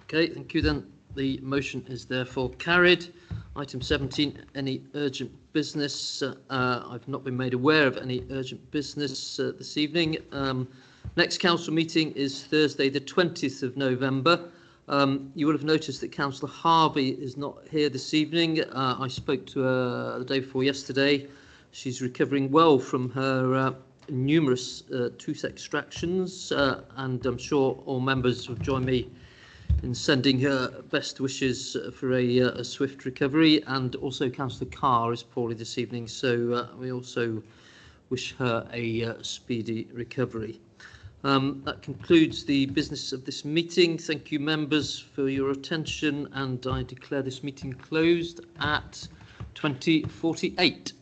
Okay, thank you then. The motion is therefore carried. Item 17, any urgent business? I've not been made aware of any urgent business this evening. Next council meeting is Thursday, the 20th of November. You will have noticed that Councillor Harvey is not here this evening. I spoke to her the day before yesterday. She's recovering well from her numerous tooth extractions, and I'm sure all members will join me in sending her best wishes for a swift recovery. And also Councillor Carr is poorly this evening, so we also wish her a speedy recovery. That concludes the business of this meeting. Thank you, members, for your attention, and I declare this meeting closed at 20:48.